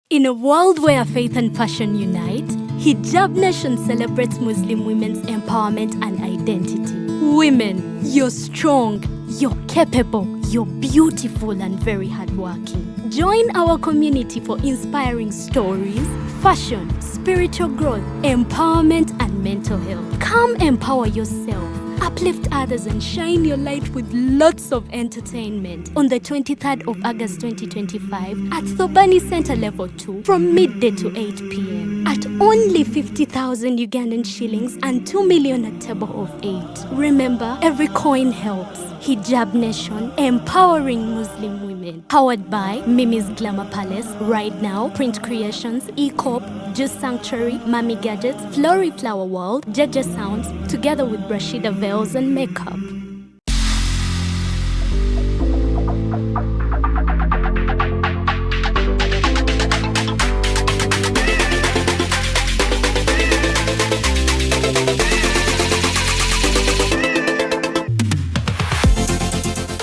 In a world where faith and passion unite, Hijab Nation celebrates Muslim women's empowerment and identity. Women, you're strong, you're capable, you're beautiful and very hardworking. Join our community for inspiring stories, fashion, spiritual growth, empowerment and mental health. Come empower yourself. Uplift others and shine your light with lots of entertainment on the 23rd of August 2025 at Thobani Center Level 2 from midday to 8 p.m. at only 50,000 Ugandan shillings and 2 million at table of 8. Remember, every coin helps. Hijab Nation, empowering Muslim women. Powered by Mimi's Glamour Palace, Right Now, Print Creations, E-Corp, Juice Sanctuary, Mami Gadgets, Flory Flower World, Jaja Sounds, together with Rashida Veils and Makeup.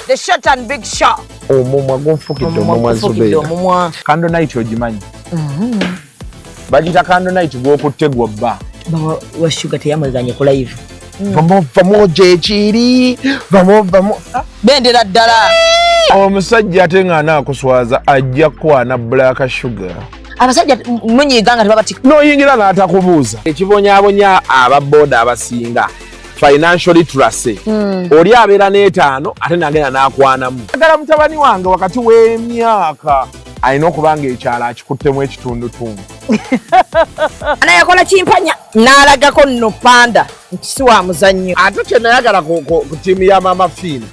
The short and big shot. Omumwa gonfukidde omumwa Zubeida. Candle night ogimanyi. Bagita candle night gw'okutte gw'obba. Wa sugar teyamweganye ku live. Vamo jechiri. Vamo. Bendera ddala. Omusajja ate nga anaakuswaza ajja kwana black sugar. Abasajja munyiganga tebabati. N'oyingira n'atakubuuza. Ekibonyaabonya ababooda abasinga. Financial literacy. Oli abeera n'etaano ate nagenda n'akwanamu. Agala mutabani wange wakati w'emyaka alina okuba ng'ekyalo akikuttemu ekitundutundu. Anayakola kimpanya n'alagako nno panda nti si wa muzannyo. Ate kye nayagala ku ttiimu ya Mama Fiina.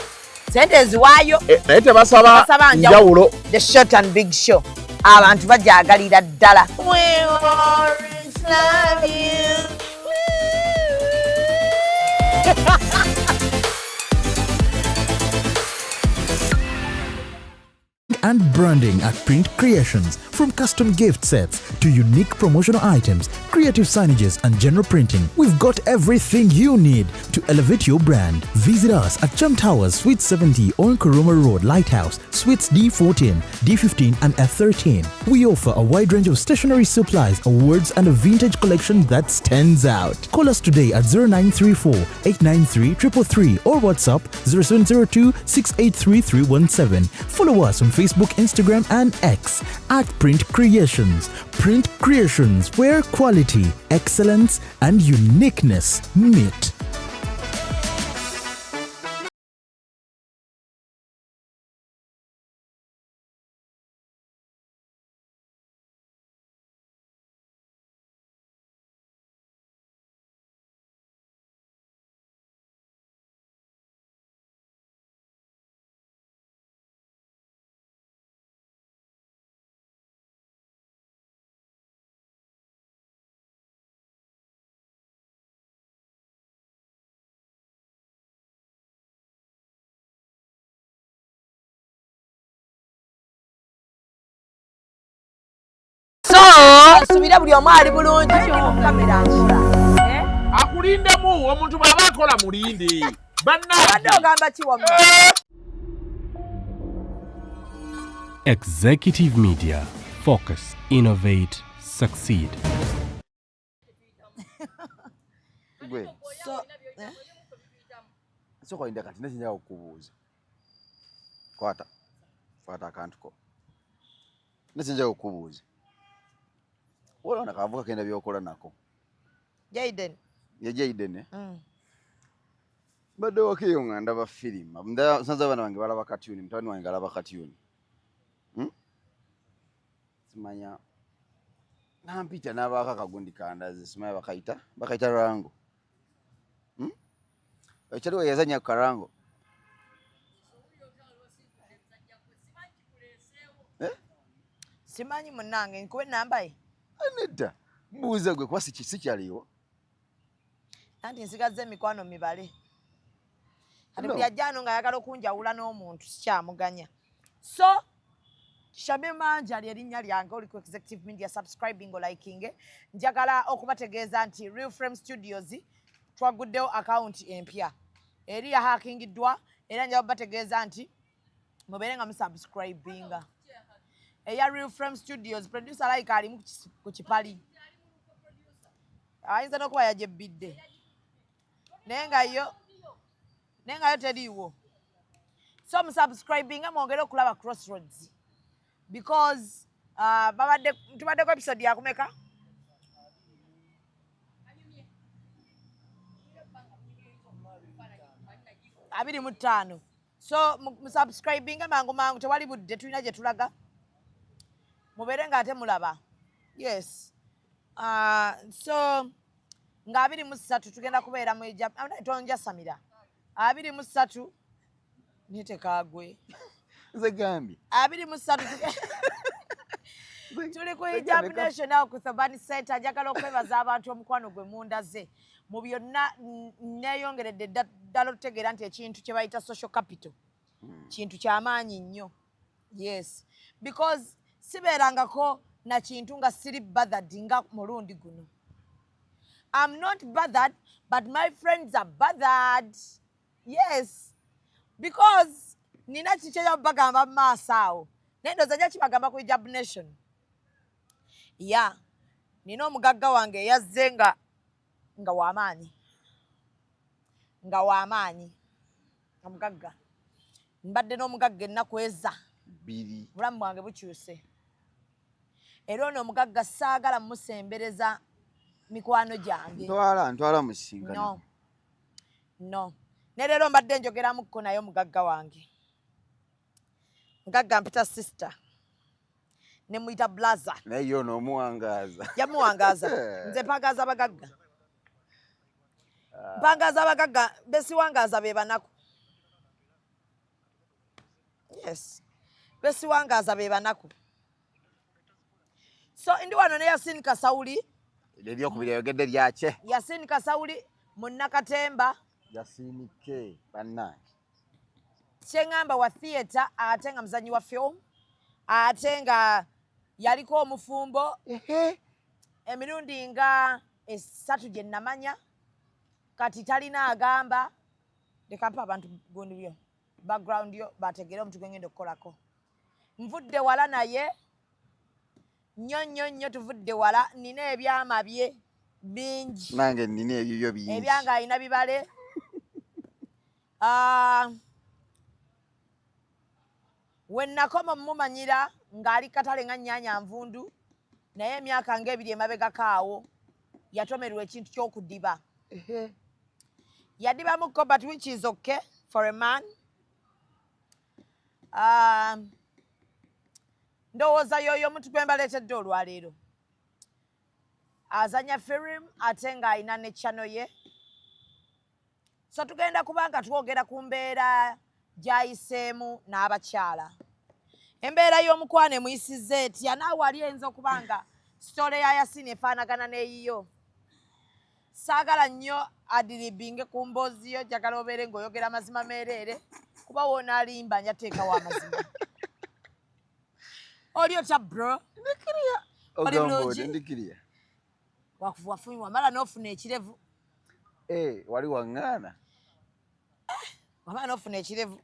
Sente eziwaayo. Naye tebasaba njawulo. The short and big show. Abantu bajaagalira ddala. We always love you. And branding at Print Creations. From custom gift sets to unique promotional items, creative signages and general printing, we've got everything you need to elevate your brand. Visit us at Chum Towers, Suite 70 on Kuruma Road, Lighthouse, Suites D14, D15 and F13. We offer a wide range of stationery supplies, awards and a vintage collection that stands out. Call us today at 0934 893 333 or WhatsApp 0702 683 317. Follow us on Facebook, Instagram and X at Print Creations. Print Creations, where quality, excellence and uniqueness meet. Subira buli omu ali bulungi kamera nsula. Akulindemu omuntu bw'aba akola mulinde. Badde ogamba ki wamma? Executive Media. Focus, innovate, succeed. Gwe. Soko inda kati nekinja okubuuza. Kwata akantu ko. Nekinja okubuuza. Wala nakavuka kenda byokola nako. Jaden. Ye Jaden. Bado wakiyonga ndaba film. Mda sanza bana wange balaba cartoon, mtani wange alaba cartoon. Simanya. Nampita nabaka kagundi kandaze simanya bakaita rango. Ekyo yazanya karango. Simanyi munange nkuwe namba ye. Aneda. Mbuuza gwe kwa sikyaliwo. Anti nsigaze mikwano mibale. Ati buli ajjano nga ayagala okunjawula n'omuntu sikyamuganya. So, Shabe Manja ly'erinnya lyange oli ku Executive Media, subscribing or liking. Njagala okubategeeza nti Real Frame Studios twaguddewo account empya. Eri ya hackingiddwa era njagala bategeeza nti mubeere nga musubscribinga. eya Real Frame Studios producer like ali ku kipali ayinza n'okuba yajebbidde naye nga yo teriiwo. So musubscribing mwongere okulaba Crossroads because tubaddeko episode yakumeka 25. So musubscribing mangu tewali budde tulina gye tulaga mubeere nga ate mulaba. Yes. So nga 23 tugenda kubeera mu tonja Samira 23 nitekagwe nze gambi 23 tuli ku Hijab National ku Thabani Center. Njagala okwebaza abantu omukwano gwe mundaze mu byonna neeyongeredde ddala okutegeera nti ekintu kye bayita social capital kintu ky'amaanyi nnyo. Yes, because sibeerangako na kintu nga siri bothered nga mulundi guno. I'm not bothered, but my friends are bothered. Yes, because nina kikyera bagamba mu maaso awo naye ndowooza nja kibagamba ku Hijab Nation. Yeah, nina omugagga wange eyazze nga w'amaanyi omugagga. Mbadde n'omugagga ennaku eza 2 bulamu bwange bukyuse era ono omugagga saagala musembereza mikwano gyange. ntwala musingana no ne leero mbadde njogeramukko naye omugagga wange mugagga mpita sister ne muyita blaza naye yo n'omuwangaaza yamuwangaaza nze mpangaaza abagagga besiwangaaza be banaku. Yes, besiwangaaza be banaku. So ndi wano ne Yasin Kasawuli eryokubiri yayogedde lyakye Yasin Kasawuli munnakatemba yasinike bannange kyeŋŋamba wa theatre ate nga muzanyi wa film ate nga yaliko omufumbo emirundi nga 3 gye namanya kati talina agamba leka mpa abantu gundi byo background yo bategeere omuntu gwengenda okukolako. Nvudde wala naye nnyo tuvudde wala. Nina ebyama bye bingi nange nina ebyo bingi ebyanga alina bibale. Wennakoma mumanyira ng'ali katale nga Nnyanya Nvundu naye emyaka ng'ebiri emabegako awo yatomerwa ekintu ky'okudiba. Yadibamukko but which is okay for a man. Ndowooza yoyo omuntu gwe mbaleetedde olwaleero azanya film ate ng'alina ne channel ye. So tugenda kubanga twogera ku mbeera gy'ayiseemu n'abakyala. Embeera y'omukwano emuyisizza etya naawe ali eyinza okuba nga sitole ya Yasin efaanagana n'eyiyo. Saagala nnyo adiribinge ku mboozi yo njagala obeere ng'oyogera amazima meereere kuba woonaalimba njateekawo amazima. Oli otya bro? Oli bulungi? ndikiriya wamala n'ofuna ekirevu. wali waŋŋaana Wamala n'ofuna ekirevu.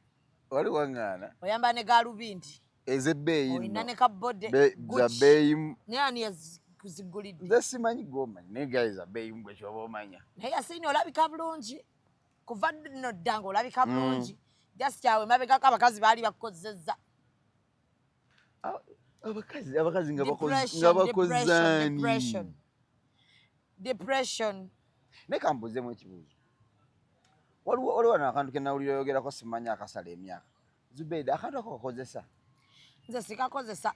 wali waŋŋaana Oyamba ne gaalubindi. ez'ebbeeyi Olina ne kabode. za bbeeyi Naye ani yazigulidde? nze simanyi gwomanyi naye gali za bbeeyi gwe kyoba omanya. Naye Yasin olabika bulungi. Kuva nno ddanga olabika bulungi. Just kyawe mabegako abakazi baali bakozezza. abakazi nga bakozaani Depression. naye kambuuzemu ekibuuzo. waliwo wano akantu ke nawulira oyogerako simanyi akasala emyaka Zubeida akantu ako kakozesa? Nze sikakozesa.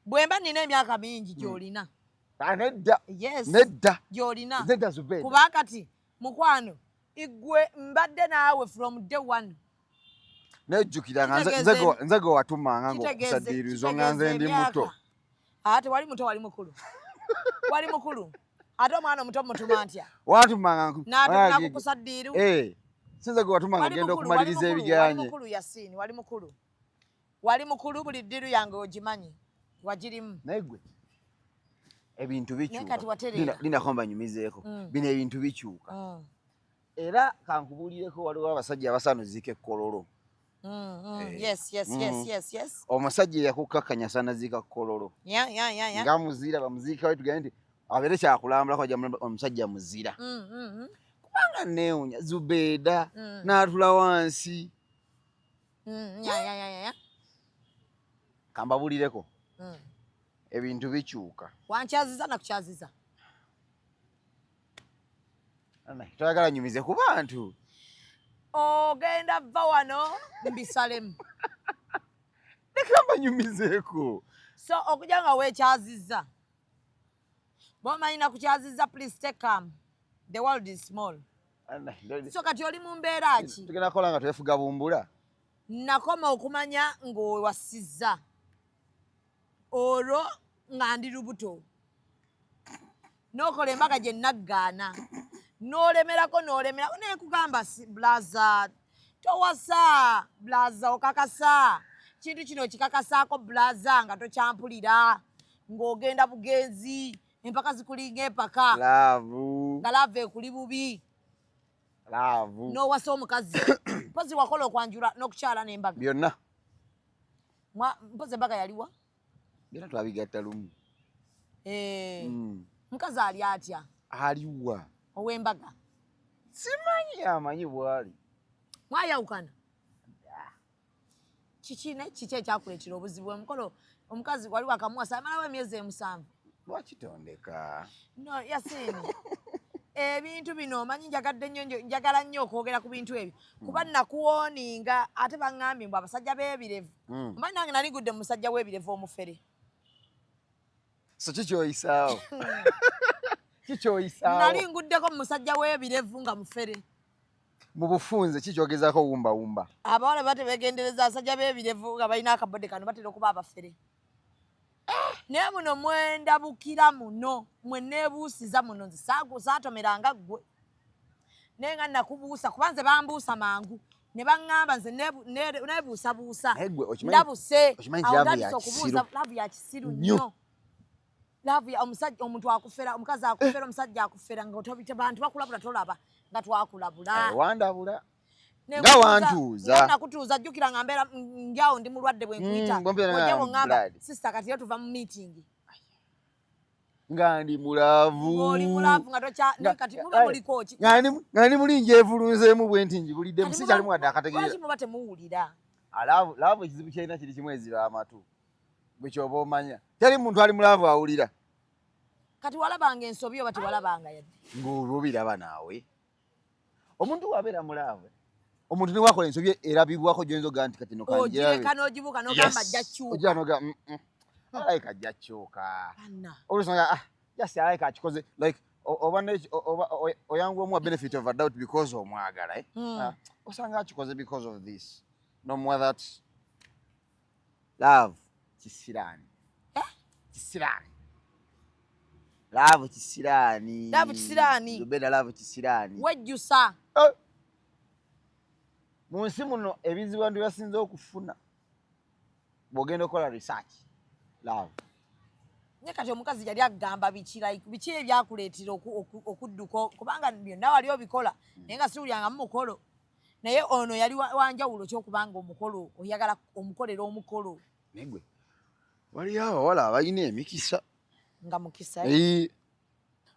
Bwe mba nina emyaka mingi gy'olina. Nedda. Yes. Nedda. Gy'olina. Nedda Zubeida. Kuba kati mukwano igwe mbadde naawe from day one. Nejjukira nze gwe watumanga ng'okusaddiirizo nga nze ndi muto. Ate wali muto wali mukulu. Wali mukulu. Ate omwana omuto mutuma ntya? Watumanga nakukusaddiiru. Sinze gwe watumanga ngenda okumaliriza ebiganye. Wali mukulu Yasin, wali mukulu. Wali mukulu buli ddiru yange ogimanyi. Wagirimu. Naye gwe ebintu bikyuka. Naye kati waterera. Linako mbanyumizeeko. Bino ebintu bikyuka. Era kankubuulireko waliwo abasajja abasaanuzika ekkololo. Yes. Omusajja yakukkakkanya sanaziika kololo. Yeah. Nga muzira bamuziika we tugende nti abeere kyakulambula kwa jamula omusajja muzira. Kubanga neewunya Zubeida n'atula wansi. Yeah. Kambabulireko. Ebintu bikyuka. Wankyaziza nakukyaziza. Toyagala nyumize ku bantu. Ogenda vva wano mbisalemu. Nekamba nyumizeeko. So okujja nga weekyaziza. Bw'omanyi nakukyaziza, please take calm. The world is small. So kati oli mu mbeera ki? Tugenda kukola nga twefuga bumbula. Nakoma okumanya ng'owasizza. Olwo nga ndi lubuto. N'okola embaga gye naggaana. N'olemerako naye kugamba blaza. Towasa blaza okakasa. Kintu kino kikakasaako blaza nga tokyampulira. Ng'ogenda bugenzi. Empaka zikulinga empaka. Laavu. Nga laavu ekuli bubi. Laavu. N'owasa omukazi. Mpozi wakola okwanjula n'okukyala n'embaga. Byonna. Mpozi embaga yaliwa? Byonna twabigatta lumu. Mukazi ali atya? Aliwa. Ow'embaga? Simanyi amanyi bw'ali. Mwayawukana? Kiki ekyakuleetera obuzibu omukolo omukazi wali wakamuwasa amalawo emyezi 7. Lwakitondeka. No, Yasini. Ebintu bino omanyi njagala nnyo okwogera ku bintu ebyo. Kuba nakuwooninga ate baŋŋambye mbu abasajja b'ebirevu. Omanyi nange nali ngudde mu musajja w'ebirevu omufere. So kikyoyisaawo. Kikyoyisaawo. Nali nguddeko mu musajja w'ebirevu nga mufere. Mu bufunze kikyogezaako wumba. Abawala batebeegendereza abasajja b'ebirevu nga balina akabode kano batera okuba abafere. Naye muno mwendabukira muno, mwe neebuusiza muno nze saatomeranga ggwe. Naye nga nakubuusa kuba nze bambuusa mangu. Ne baŋŋamba nze neebuusabuusa. Ndabuse. Laavu ya kisiru nnyo. Laavu omuntu akufera, omukazi akufera, omusajja akufera ng'abantu bakulabula tolaba nga twakulabula. Wandabula. Nga wantuuza. Nakutuuza jjukira nga mbeera njawo ndi mulwadde bwe nkuyita. Ojjawo ŋŋamba sisita kati tuva mu meeting. Nga ndi mulaavu. Ng'oli mulaavu nga kati muba muliko ki? Nga ndi mulingi evulunzeemu bwe nti njibulidde mu si kyalimu wadde akategeera. Lwaki muba temuwulira? Laavu ekizibu kyalina kiri kimu ezira amatu. Bwe kyoba omanya. Teri muntu ali mulaavu awulira. Kati walabanga ensobi oba tewalabanga yadde? Ng'obiraba naawe. Omuntu wabeera mulaavu. Omuntu ne wakola ensobi erabibwako gy'oyinza ogaa nti kati no kanjirabe. Ogireka n'ogibuuka n'ogamba ajja kyuka. Ojja n'oga alayika ajja kyuka. Olusonga just alayika akikoze like oyangu omuwa benefit of a doubt because omwagala. Osanga akikoze because of this. No more that love kisirani. Kisirani. Love kisirani. Love kisirani. Zubeida love kisirani. Wejjusa. Mu nsi muno ebizibu abantu byasinze okufuna bw'ogenda okukola research. Love. Nye kati omukazi yali agamba biki ebyakuleetera okudduka kubanga byonna wali obikola naye nga siwulyangamu mukolo. Naye ono yali wanjawulo ky'okubanga omukolo oyagala omukolera omukolo. Negwe waliyo abawala abalina emikisa. Nga mukisa.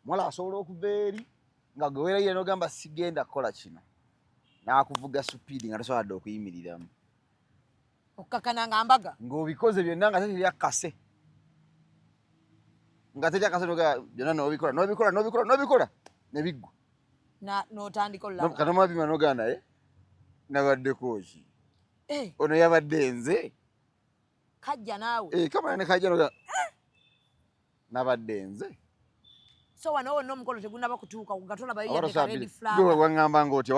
Mwala asobola okuva eri nga gwe weerayira n'ogamba sigenda kukola kino. N'akuvuga supiidi nga tosobola okuyimiriramu. Okukakana nga mbaga. Ng'obikoze byonna nga teteri akase. Nga teteri akase byonna n'obikola ne biggwa. N'otandika olaba. Kati omapima n'oganda nabaddeko ki? Ono yabadde nze. Kajja naawe. Kamala ne kajja n'oganda nabadde nze. So wano wonna omukolo tegunnaba kutuuka nga tolaba yeyadeka red flower. Gwe wangamba ng'otya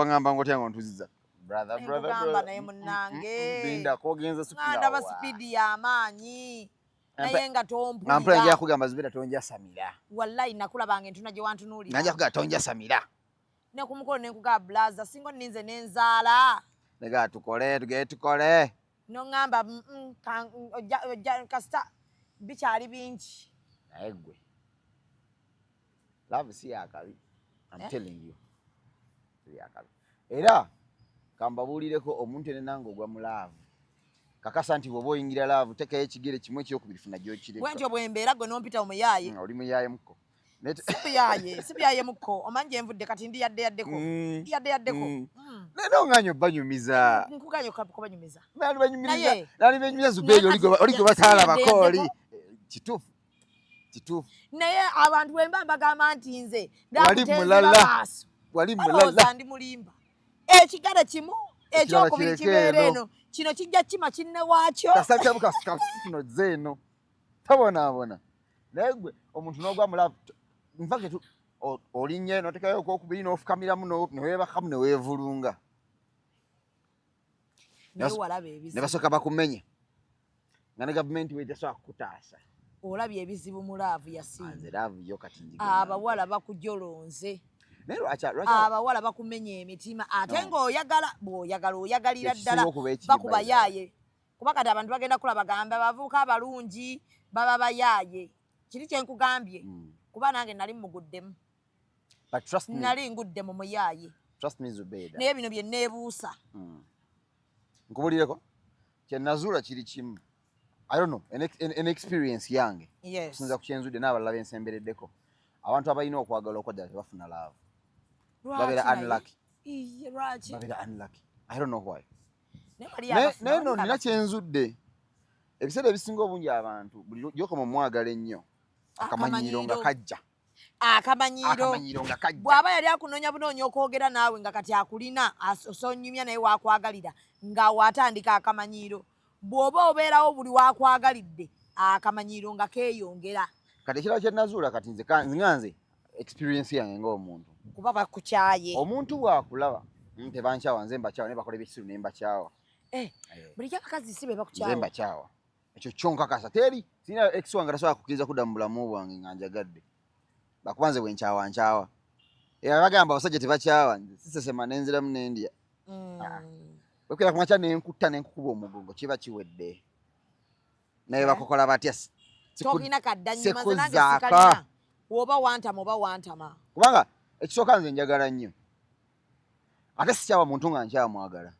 ng'ontuziza. Brother. Ngamba naye munnange. Bindako ogenze supira. Nga ndaba sipiidi y'amaanyi. Naye nga tompulira. Nga mpula njya kugamba Zubeida tonja samira. Wallahi nakulabanga entuna gye wantunuulira. Nga njya kugamba tonja samira. Ne ku mukolo ne nkugamba blaza singo nninze n'enzaala. Lega tugende tukole. N'oŋŋamba kasita bikyali bingi. Naye ggwe. Love si yakabi. I'm telling you. Si yakabi. Era kambabuulireko omuntu ene nange ogwa mu laavu kakasa nti bw'oba oyingira laavu tekayo ekigere kimu ekyokubiri funa gy'okireka bwentyo bwe mbeera gwe n'ompita omuyaaye oli muyaaye muko si buyaaye muko omanyi gye nvudde kati ndi yaddeyaddeko naye onganyo banyumiza nkuganyo kubanyumiza nali banyumiza Zubeida oli gwe bataalabako oli kituufu naye abantu bwe mba mbagamba nti nze wali mulala ndi mulimba ekigere kimu ekyokubiri kibeera eno kino kijja kima kinne waakyo kasakino zeeno tabonaabona naye gwe omuntu n'ogwa mulaavu nfake olinnye n'otekayo okwokubiri n'ofukamiramu neweebakamu neweevulunga ne basooka bakumenya nga ne gavumenti weetasobola kukutaasa olabye ebizibu mu laavu yasinze laavu yo kati abawala bakujolonze naye lwaki abawala bakumenya emitima ate bw'oyagala oyagalira ddala bakuba yaaye kuba kati abantu bagenda kula bagamba abavubuka abalungi baba bayaaye kiri kyenkugambye kuba nange nali muguddemu nali ngudde mu muyaaye naye bino bye neebuusa nkubulireko kyenazuula kiri kimu I don't know, an experience yange kusinza ku kyenzudde n'abalala bensembereddeko abantu abalina okwagala okwadala tebafuna laavu babeera unlucky I don't know why naye no nina kyenzudde ebiseera ebisinga obungi abantu buli gyokoma omwagala ennyo akamanyiiro nga kajja akamanyiiro nga kajja bw'aba yali akunoonya bunoonya okwogera naawe nga kati akulina osonyumya naye wakwagalira nga watandika akamanyiiro bw'oba obeerawo buli wakwagalidde akamanyiiro nga keeyongera kati ekirala kyenazuula kati nze experience yange ng'omuntu kuba bakukyaye omuntu bw'akulaba tebankyawa nze mbakyawa naye bakola ebyekisiru ne mbakyawa buli kyabakazi si be bakukyawa nze mbakyawa ekyo kyonkakasa teri sirina ex wange tasobola kukkiriza kudda mu bulamu bwange nga njagadde bakuba nze bwenkyawankyawa bagamba abasajja tebakyawa sisesema nenziramu nendya wekwera kumakya nenkutta nenkukuba omugongo kiba kiwedde naye bakokola batya tokina kaddanyuma nze nange sikalina woba wantama kubanga ekisooka nze njagala nnyo ate sikyawa muntu nga nkyamwagala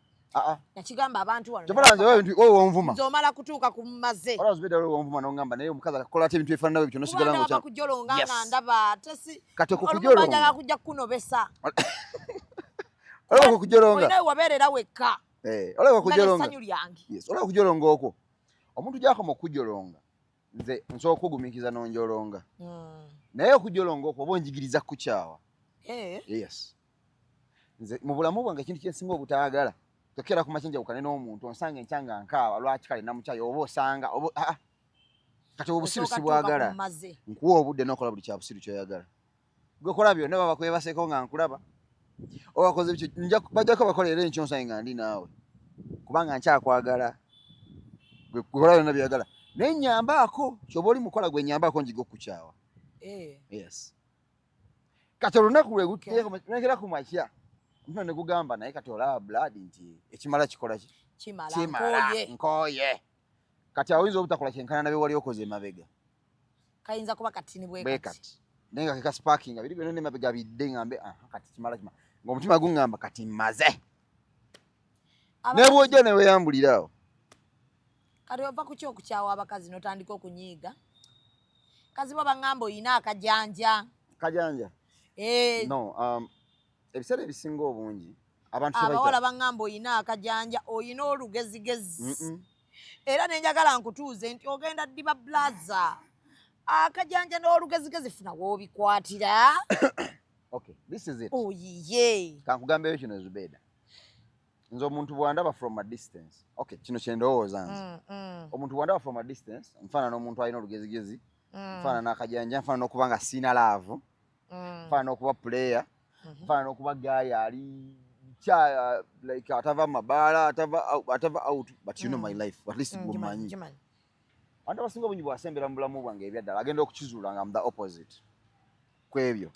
nakigamba abantu wano kyopola nze wewe wonvuma nze omala kutuuka ku mmaze wala Zubeida wewe wonvuma n'ongamba naye omukazi akakola ate ebintu ebifaanana bwe bityo nosigala ngo kuba kujolonga nga ndaba tesi kati okukujolonga kujja kunobesa olaba okukujolonga olina wabeerera wekka olaba okujolonga sanyu lyange olaba okujolonga okwo omuntu gyakoma okujolonga nze nsobola okugumiikiza n'onjolonga naye okujolonga okwo oba onjigiriza kukyawa yes nze mu bulamu bwange ekintu kyensinga obutaagala tokera ku makya njawukane n'omuntu onsanga enkyanga nkaaba lwaki kale namukyayo oba osanga kati obusiru sibwagala nkuwa obudde n'okola buli kya busiru kyoyagala gwe kola byonna baba kwebaseko nga nkulaba obakoze bityo bajjako bakolera enkyonsange nga ndi naawe kubanga nkyakwagala gwe kola byonna byagala naye nyambaako kyoba oli mukola gwe nyambaako njiga okukyawa yes kati olunaku lwegera ku makya omuntu ne gugamba naye kati olaba blood nti ekimala kikola ki kimala nkooye kati awinza obutakola kyenkana nabye wali okoze emabega kayinza kuba katini bwe kati naye nga kekasparkinga biri byonna nemabega bidde ngambe kati kimala ng'omutima guŋŋamba kati mmaze nebwojja neweyambuliraawo kati ova ku kyokukyawa abakazi n'otandika okunyiiga kazi bo baŋŋamba oyina akajanja no ebiseera ebisinga obungi abantu abawala baŋŋamba oyina akajanja oyina olugezigezi era nenjagala nkutuuze nti ogenda ddiba blaza akajanja n'olugezigezi funa w'obikwatira this is it oyiye kankugambeyo kino Zubeida nze omuntu bwandaba from a distance kino kyendowooza nze omuntu bwandaba from a distance nfaanana n'omuntu alina olugezigezi nfaanana n'akajanja nfaanana n'okuba nga siina laavu nfaanana n'okuba player nfaanana n'okuba gaaya ali like atava mabaala atava out but you know my life at least gumanyi abantu abasinga obungi bwasembera mu bulamu bwange ebyaddala agenda okukizuula nga the opposite kwebyo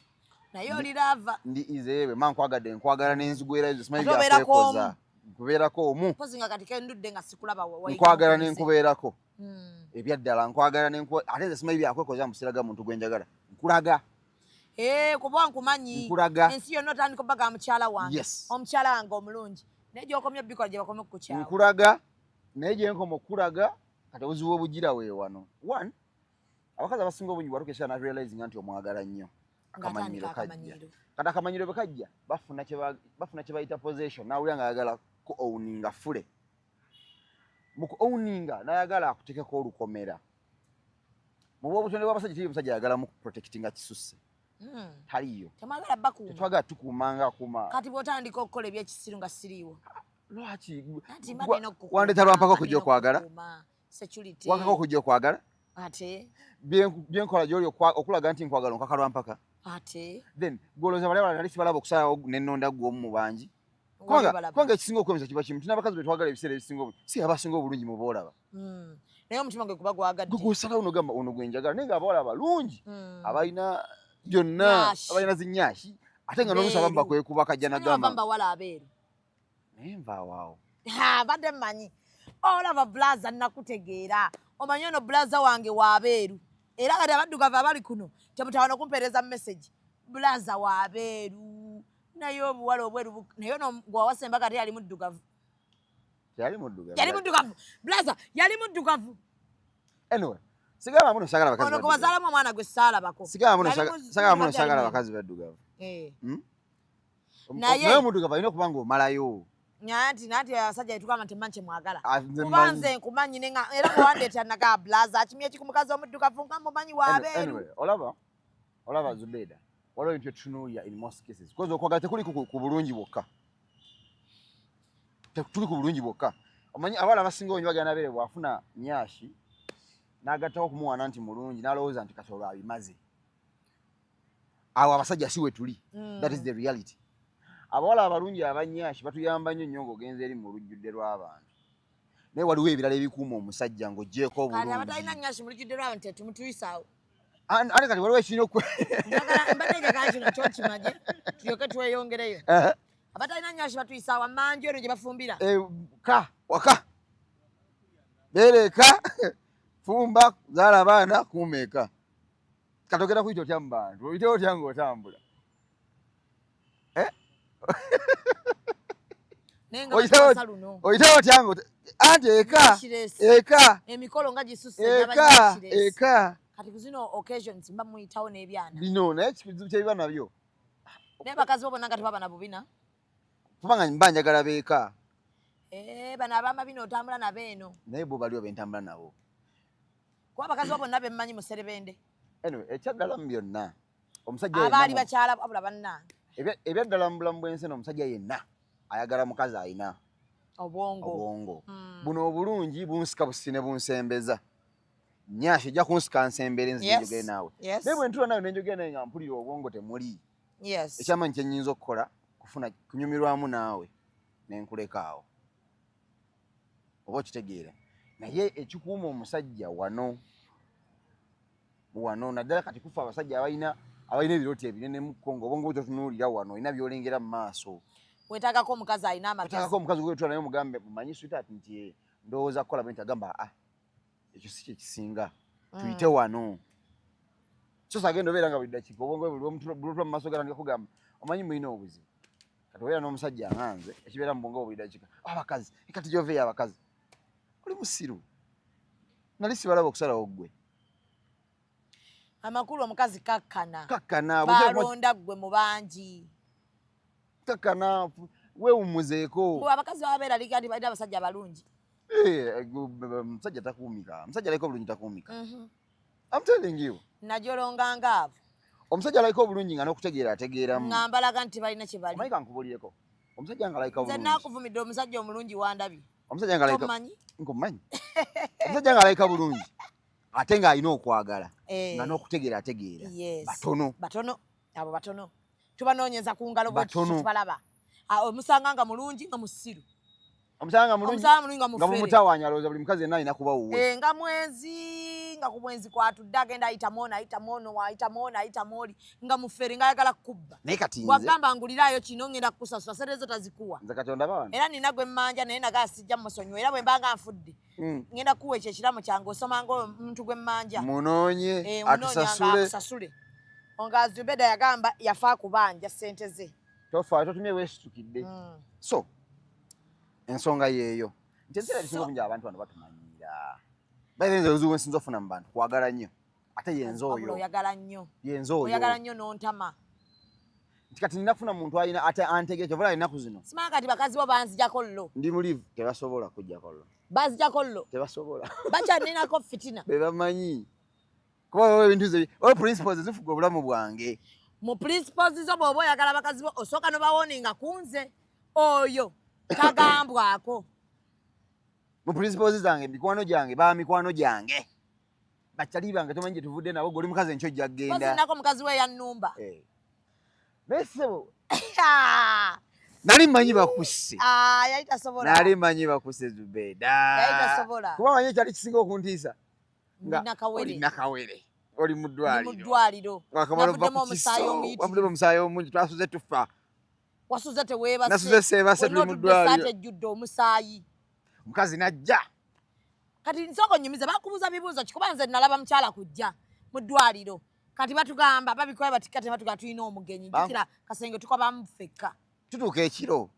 naye oli lava ndi izeewe mankwagadde nkwagala n'enzigwera ezo simanyi byakwekoza nkubeerako omu mpozi nga kati kendudde nga sikulaba nkwagala n'enkubeerako ebyaddala nkwagala ate nze simanyi byakwekoza musiraga muntu gwe njagala nkulaga kuba nkumanyi ensi yonna otandika obbaga mukyala wange omukyala wange omulungi Neje okomye bikola je bakomye kuchawa. Nkulaga neje nkomo kulaga kati obuzibu obugira we wano. One, abakazi abasinga obungi batukesha na realizing anti omwagala nnyo. Akamanyiro kajja. Kati akamanyiro bekajja bafuna kye bayita possession nawulya nga ayagala ku owninga fule. Muku owninga nayagala akutekeko olukomera. Mu bwobutonde bw'abasajja tiri musajja ayagala mu protectinga kisusse. Taliyo. Tamagala bakuma. Tetwaga tukumanga kuma. Kati botandika okukola ebyekisiru nga siriiwo. Lwaki? Ati mbadde n'okukuma. Wandeta lwampaka okujja okwagala? Security. Wakaka okujja okwagala? Ate. Bien kola gyoli okulaga nti nkwagala nkaka lwampaka. Ate. Then goloza bale bala nalisi balaba okusalawo nennonda gwomu mu bangi. Kwanga ekisinga okwemeza kiba kimu. Tuna abakazi betwagala ebiseera ebisinga obulungi. Si abasinga obulungi mu boolaba. Naye omutima gwe kuba gwagadde. Gusalawo n'ogamba ono gwe njagala naye nga abawala balungi. Abalina byonna abalina zinnyashi ate nga n'omusaba bakwekuba kajja n'agamba. Bamba wala abeeru. Naye nvaawo. Badde mmanyi. Olaba blaza nakutegeera. Omanyi ono blaza wange waabeeru. Era kati abaddugavu abali kuno temutawana kumpeereza message. Blaza waabeeru. Naye obuwala obweru naye ono gwawasemba kati yali muddugavu. Yali muddugavu. Yali muddugavu. Blaza yali muddugavu. Anyway, sigama muno sagala bakazi. Ono kubazalamu omwana gwe saalabako. Sigama muno sagala bakazi baddugavu. Naye muddugavu alina okuba ng'omalayo. Nati abasajja etukama temanche mwagala. Kubanze nkumanyi nenga era kuwandeeta naga blaza akimye ekikumukazi omuddugavu nga mumanyi waabeeru. Anyway, olaba Zubeda. Waliwo ebintu etutunuulira in most cases. Because okwagala tekuli ku bulungi bwokka. Tuli ku bulungi bwokka. Omanyi abala abasinga obungi bagenda nabeere bwafuna nnyashi n'agattako okumuwaana nti mulungi n'alowooza nti kati olwo abimaze. Awo abasajja si we tuli. That is the reality. Abawala abalungi abannyashi batuyamba nnyo ng'ogenza eri mu lujjudde lw'abantu. Naye waliwo ebirala ebikuuma omusajja ng'oggyeko obulungi. Kati abatalina nnyashi mu lujjudde lw'abantu tetumutuyisaawo. Ate kati waliwo ekirina mbadde njagala kino kyo kimaje tulyoke tweyongereyo. Abatalina nnyashi batuyisaawo amanju eno gye bafumbira. Waka beereka fumba zaala abaana kuuma eka. Katogera kuyita otya mu bantu oyitewo otya ng'otambula. Oyitewo otya anti eka emikolo nga gisusse eka kati kuzino occasions mba muyitawo n'ebyana bino naye ekizibu kyebiba nabyo naye bakazi bo bonna nga tebaba na bubina kubanga mba njagala beeka bano abamba bino otambula nabo eno naye bo baliwo bentambula nabo kuba bakazi bo bonna bemmanyi mu Serebende. Anyway, ekyaddala mu byonna omusajja abaali bakyala abula bannange ebyaddala mu bulamu bw'ensi eno omusajja yenna ayagala mukazi ayina obwongo. Buno obulungi bunsika busine bunsembeza. Nnyashi ejja kunsika nsembere nzijogere naawe. Naye bwe ntuula nawe nenjogera naye nga mpulira obwongo temuli. Ekyamanyi kye nnyinza okukola kufuna kunyumirwamu naawe nenkuleka awo. Oba okitegeera. Naye ekikuuma omusajja wano naddala kati kufa abasajja abalina ebirooto ebinene mu Kongo obwongo totunuulira wano olina byolengera mu maaso. Wetagako omukazi alina amagezi. Wetagako omukazi gwetula naye omugambe mumanyi sweetheart nti ndowooza kukola bwe nti agamba ekyo si kye kisinga tuyite wano. So sagenda obeera nga buli ddakiika obwongo bulutula mu maaso gatandika kugamba omanyi mulina obuzibu. Kati obeera n'omusajja nganze ekibeera mu bwongo buli ddakiika abakazi kati gyoveeyo abakazi. Oli musiru. Nali sibalaba okusalawo ggwe. Amakulu omukazi kakkana. Balonda ggwe mu bangi. Kakkana weewummuzeeko. Abakazi babeera ligandi balina abasajja abalungi. Omusajja takuumika. Omusajja alayiko obulungi takuumika. I'm telling you. Najolonganga abo. Omusajja alayiko obulungi nga n'okutegeera ategeeramu. Ngambalaga nti balina kye bali. Omanyi kankubulireko. Omusajja nga alayika obulungi. Nze nakuvumidde omusajja omulungi wandabye. Omusajja nga alayika. Nkumanyi. Omusajja nga alayika bulungi. Ate ng'alina okwagala. Nga n'okutegeera ategeera. Batono. Abo batono. Tubanoonyeza ku ngalo bwe tubalaba. Omusanga nga mulungi nga musiru. Omusanga mulungi nga mumutawaanya alowooza buli mukazi yenna alina kuba wuwe. Nga ku mwezi kwatudde agenda ayita mooli nga mufere nga ayagala kubba. Naye kati nze wagamba nguliraayo kino ngenda kukusasula sente ezo tazikuwa. Nze Katonda bawana. Era nina gwe mmanja naye nagaa sijja musonyiwa era bwe mbanga nfudde. Ngenda kuwa ekyo ekiramu kyange osoma ng'omuntu gwe mmanja. Munoonye atusasule. Onga Zubeda yagamba yafa kubanja sente ze. Tofa totumye weesitukidde. So ensonga yeeyo nti ebiseera ebisinga obungi abantu bano batumanyira bayirenze obuzibu nsinza ofuna mu bantu kwagala nnyo ate yenze oyo oyagala nnyo n'ontama nti kati ninafuna muntu alina ate antegeke kyovula alinaku zino simanga kati bakazi bo banzijako llo ndi mulivu tebasobola kujjako llo banzijako llo tebasobola bakyaninako fitina bebamanyi kuba ebintu ze principles zifuga obulamu bwange mu principles zo bw'oba oyagala bakazi bo osooka nobawoninga kunze oyo tagambwako mu principles zange mikwano gyange mikwano gyange bakyali bange tomanyi gye tuvudde nabo goli mukazi enkyo jjagenda ozinako mukazi we yannumba besebo nali manyi bakusse yali tasobola nali manyi bakusse Zubeda yali tasobola kuba manyi ekyali kisinga okuntiisa nakawere oli mu ddwaliro navuddemu omusaayi omungi twasuze tufa wasuze teweebase nasuze seebase tuli mu ddwaliro ejjudde omusaayi omukazi najja kati nsooka onyumize bakubuuza bibuuzo kikuba nze nalaba mukyala kujja mu ddwaliro kati batugamba babikoye batikka tebatugamba tulina omugenyi jjukira kasenge tukobamu ffekka tutuuka ekiro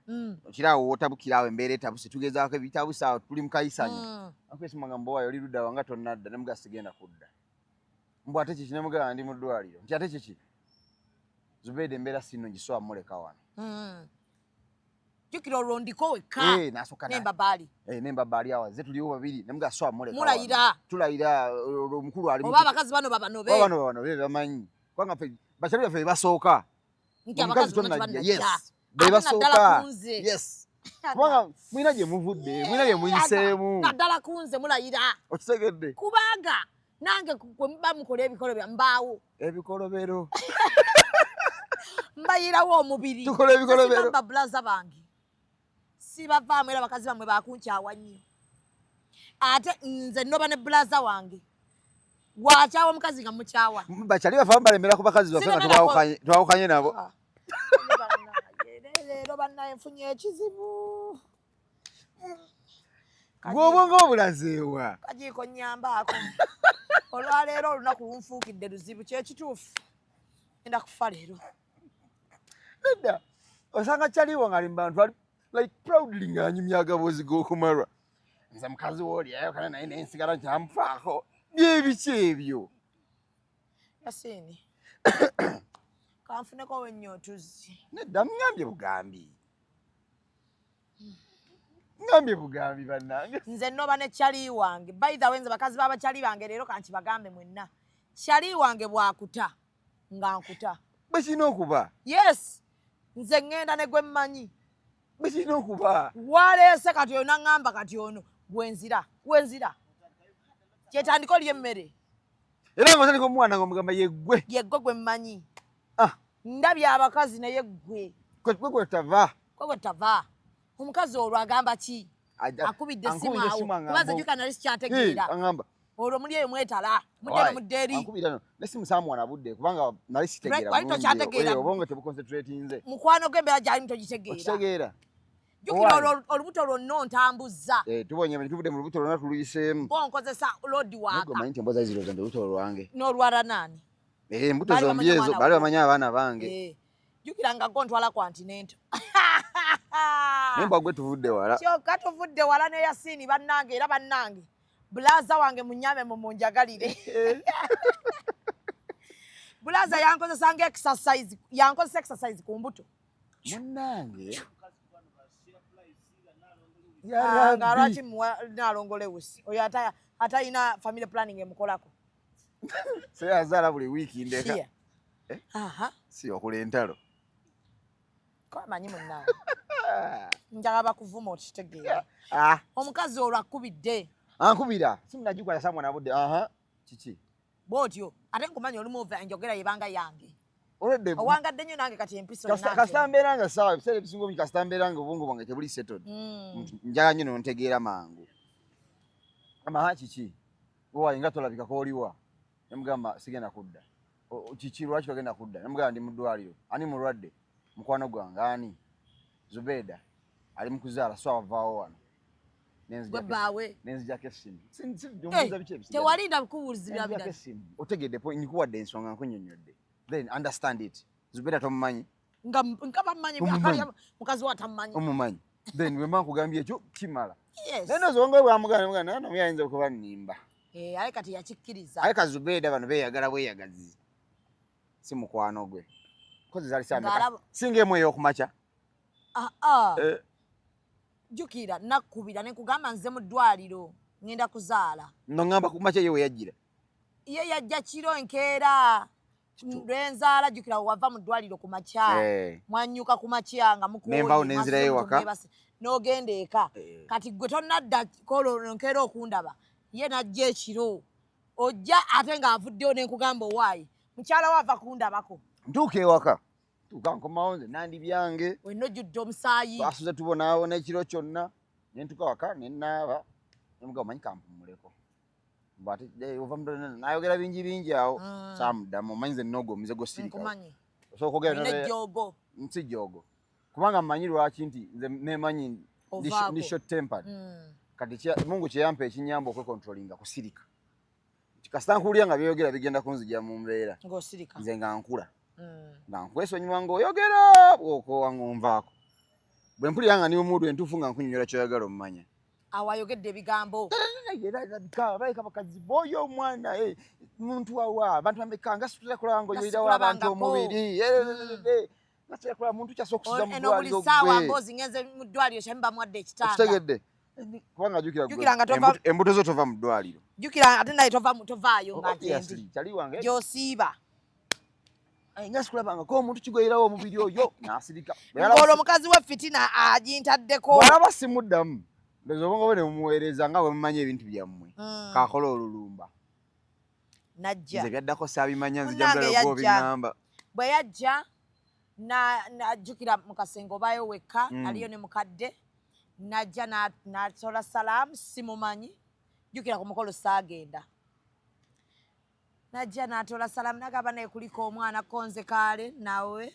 okiraawo wotabukiraawo embeera etabuse tugezaako ebitabuse awo tuli mukayisanyo akwesimanga mbowayo oli ludda wanga tonnadda nemuga sigenda kudda mbu ate kiki nemugamba ndi mu ddwaliro nti ate kiki Zubeda embeera sinungi so amuleka wano jjukira olwo ndiko wekka nembabaali awo ze tuliwo babiri nemuga so amuleka mulayira tulayira omukulu ali oba abakazi bano babanobe bamanyi kubanga ffe bakyali baffe bebasooka nti abakazi bonna bebasooka kubanga mwina gye muvudde mwina gye muyiseemu naddala kunze mulayira okitegedde kubanga nange kwe muba mukola ebikolobero mbaawo ebikolobero mbayirawo omubiri tukola ebikolobero babulaza bange sibavaamu era bakazi bamwe bakunkyawa nnyo ate nze noba ne bulaza wange wakyawa omukazi nga mukyawa bakyali bafa balemera ku bakazi baffe nga twawukanye nabo leero bannaye nfunye ekizibu gw'obwo ng'obulazeewa kajiiko nnyambaako olwaleero olunaku lunfuukidde luzibu kyekituufu enda kufa leero nedda osanga kyaliwo nga ali mu bantu like proudly ng'anyumya agaboozi g'okumalwa nze mukazi wooli ayokana naye nensigala nkyamufaako byebiki ebyo Yasini kanfuneko wennyootuzi nedda ngambye bugambi bannange nze noba ne kyali wange by the way nze bakazi b'abakyali bange leero kanti bagambe mwenna kyali wange bwakuta nga nkuta bwekirina okuba yes nze ŋŋenda ne gwe mmanyi bwekirina okuba waleese kati ono naŋŋamba kati ono gwenzira kyetandika oli emmere era nga otandika omwana nga omugamba yeggwe gwe mmanyi ndabye abakazi naye gwe kwetava omukazi olwo agamba ki akubidde essimu awo kubaza juka nali sikyategeera olwo muli eyo mwetala mudde muddeeri nesimu saamuwana budde kubanga nali wali tokyategeera obonga tebuconcentratinze mukwano gw'embeera gyalimu togitegeera jjukira olubuto lwonna ontambuzza tubonye tuvudde mu lubuto lwonna tuluyiseemu bonkozesa lodi waaka manyi nti emboozi zirooza nti olubuto lwange n'olwala naani embuto zombi ezo baali bamanyi abaana bange jjukira nga go ntwala continento naye mbwa gwe tuvudde wala kyokka tuvudde wala ne Yasini bannange era bannange bulaza wange munyame mumunjagalire bulaza yankozesanga exercise ku mbuto munnange nga lwaki nalongolewusi oyo atayina family planning emukolako seyazaala buli wiiki ndeka si okula entalo kwamanyi munnange njagala bakuvuma okitegeera omukazi olwo akubidde ankubira simunagikukwata samwana budde kiki bwotyo ate nkumanyi olumuva enjogera yebanga yange olwedde owangadde nnyo nange kati empiso kasita mbeera nga sawa ebiseera ebisinga omu kasita mbeera nga obwongo bwange tebuli settled njagala nnyo nontegeera mangu kiki owayinga tolabika kooliwa nemugamba sigenda kudda kiki lwaki togenda kudda nemugamba ndi mu ddwaliro ani mulwadde mukwano gwange ani Zubeda ali mu kuzaala so avaawo wano nenzijako essimu tewalinda kubuulizibwa essimu otegedde nkuwadde ensonga nkunnyonnyodde then understand it Zubeda tomumanyi nga bamumanyi mukazi wa tamumanyi omumanyi then we man kugambye ekyo kimala. Yes. Neno zongo bwamugana nano byayinza okuba nnimba. Ale kati yakikkiriza. Ale Kazubeda bano beyagala bweyagazi. Si mukwano gwe. Kozi zali samba. Singe mwe yokumacha. Jukira nakubira ne kugamba nze mu ddwaliro ngenda kuzaala. No ngamba kumacha yewe yajjira. Ye yajja kiro enkeera. Lwenzaala jukira wava mu ddwaliro ku makya. Mwanyuka ku makya nga mukoye. Nemba onenzira ewaka. N'ogenda eka. Kati gwe tonnadda kolo nkeera okundaba. Ye najja ekiro. Ojja ate ng'avuddeyo ne nkugamba owaayi. Mukyala wava kundabako. Ntuuka ewaka. Tuuka nkomawo nze nandi byange. Wenna ojjudde omusaayi. Twasuze tubonaabona ekiro kyonna. Ne ntuuka waka ne nnaaba. Ne mugamba manyi kampumuleko. Bw'ate n'ayogera bingi awo. Saamuddamu omanyi nze nnogo omuze gosirika. Nkumanyi. Osobola okwogera ne jjogo. Nsi jjogo. Kubanga mmanyi lwaki nti nze neemanyi ndi short tempered. Kati Mungu kye yampa ekinyamba okwekontrolinga kusirika. Kasita nkuwulira nga byeyogera bigenda kunzija mu mbeera. Ng'osirika. Nze nga nkula. Nga nkwesonyiwa ng'oyogera bw'okoowa ng'onvaako. Bwe mpulira nga niwo mudu entuufu nga nkunyonyola ky'oyagala omumanya. Awayogedde ebigambo. Baleka bakazi boyo omwana muntu wawa abantu bameka nga situza kulaba ng'oyoyirawo abantu omubiri. Natera kulaba muntu kyasooka okusuza mu ddwaliro gwe. Eno buli ssaawa mboozi ngenze mu ddwaliro kyami bamuwadde ekitanda. Okitegedde? Kubanga jukira embuto zo tova mu ddwaliro. Jukira ate naye tovaayo nga gyendi. Gy'osiiba. Nga sikulabanga ko omuntu kigweyirawo omubiri oyo n'asirika. Ng'olwo omukazi we fitina agintaddeko. Bw'alaba simuddamu. Ndowooza obwongo bwe ne mumuweereza nga bwe mumanyi ebintu byammwe. Kaakola olulumba. Najja. Nze byaddako saabimanya nzija mbera gw'obiŋŋamba. Bwe yajja najjukira mu kasenge obaayo wekka aliyo ne mukadde. Najja n'atola salaamu simumanyi. Jjukira ku mukolo saagenda. Najja n'atola salaamu n'agamba naye kuliko omwana konze kaale naawe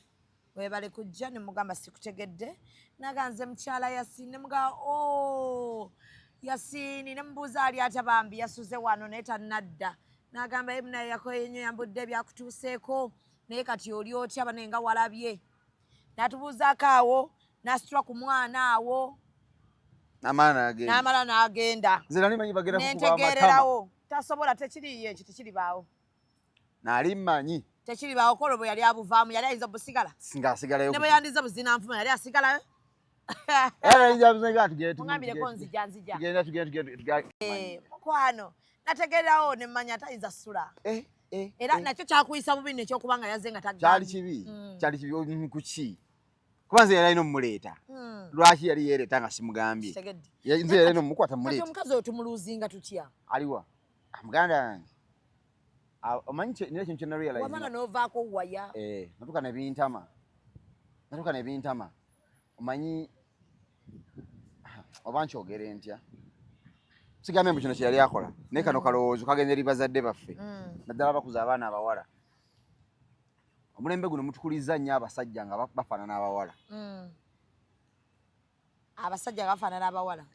weebale kujja ne mugamba sikutegedde. Naganze mukyala Yasini ne mugamba Yasini ne mubuuza ali atya bambi yasuze wano naye tannadda. N'agamba ye naye yakoye nnyo yambudde ebyakutuuseeko naye kati oli otya bane nga walabye. N'atubuuzaako awo n'asitula ku mwana awo. N'amala n'agenda. Nentegeererawo. Tasobola tekiriyo ekyo tekiribaawo. Nali mmanyi. Tekiribaawo kolo bwe yali abuvaamu yali ayinza obusigala. Ng'asigalayo. Ne bwe yandiza buzinanfuma yali asigalayo. Mungambireko nzija. Tugenda. Mukwano. Nategeererawo ne mmanya tayinza ssula. Era nakyo kyakuyisa bubi nekyokuba nga yazze nga taggamba. Kyali kibi ku ki? Kuba nze yali alina omumuleeta. Lwaki yali yeereeta nga simugambye? Nze yali alina omumukwata mumuleeta. Kati omukazi oyo tumuluuzinga tutya? Aliwa? Muganda wange. Omanyi nira kintu kye narealize. Wamala n'ovaako waya. Natuuka ne bintama. Omanyi oba nkyogere ntya? Sigambe mbu kino kye yali akola. Naye kano kalowoozo kagenda eri bazadde baffe. Naddala bakuza abaana abawala. Omulembe guno mutukuliza nnyo abasajja nga bafaanana abawala. Abasajja bafaanana abawala?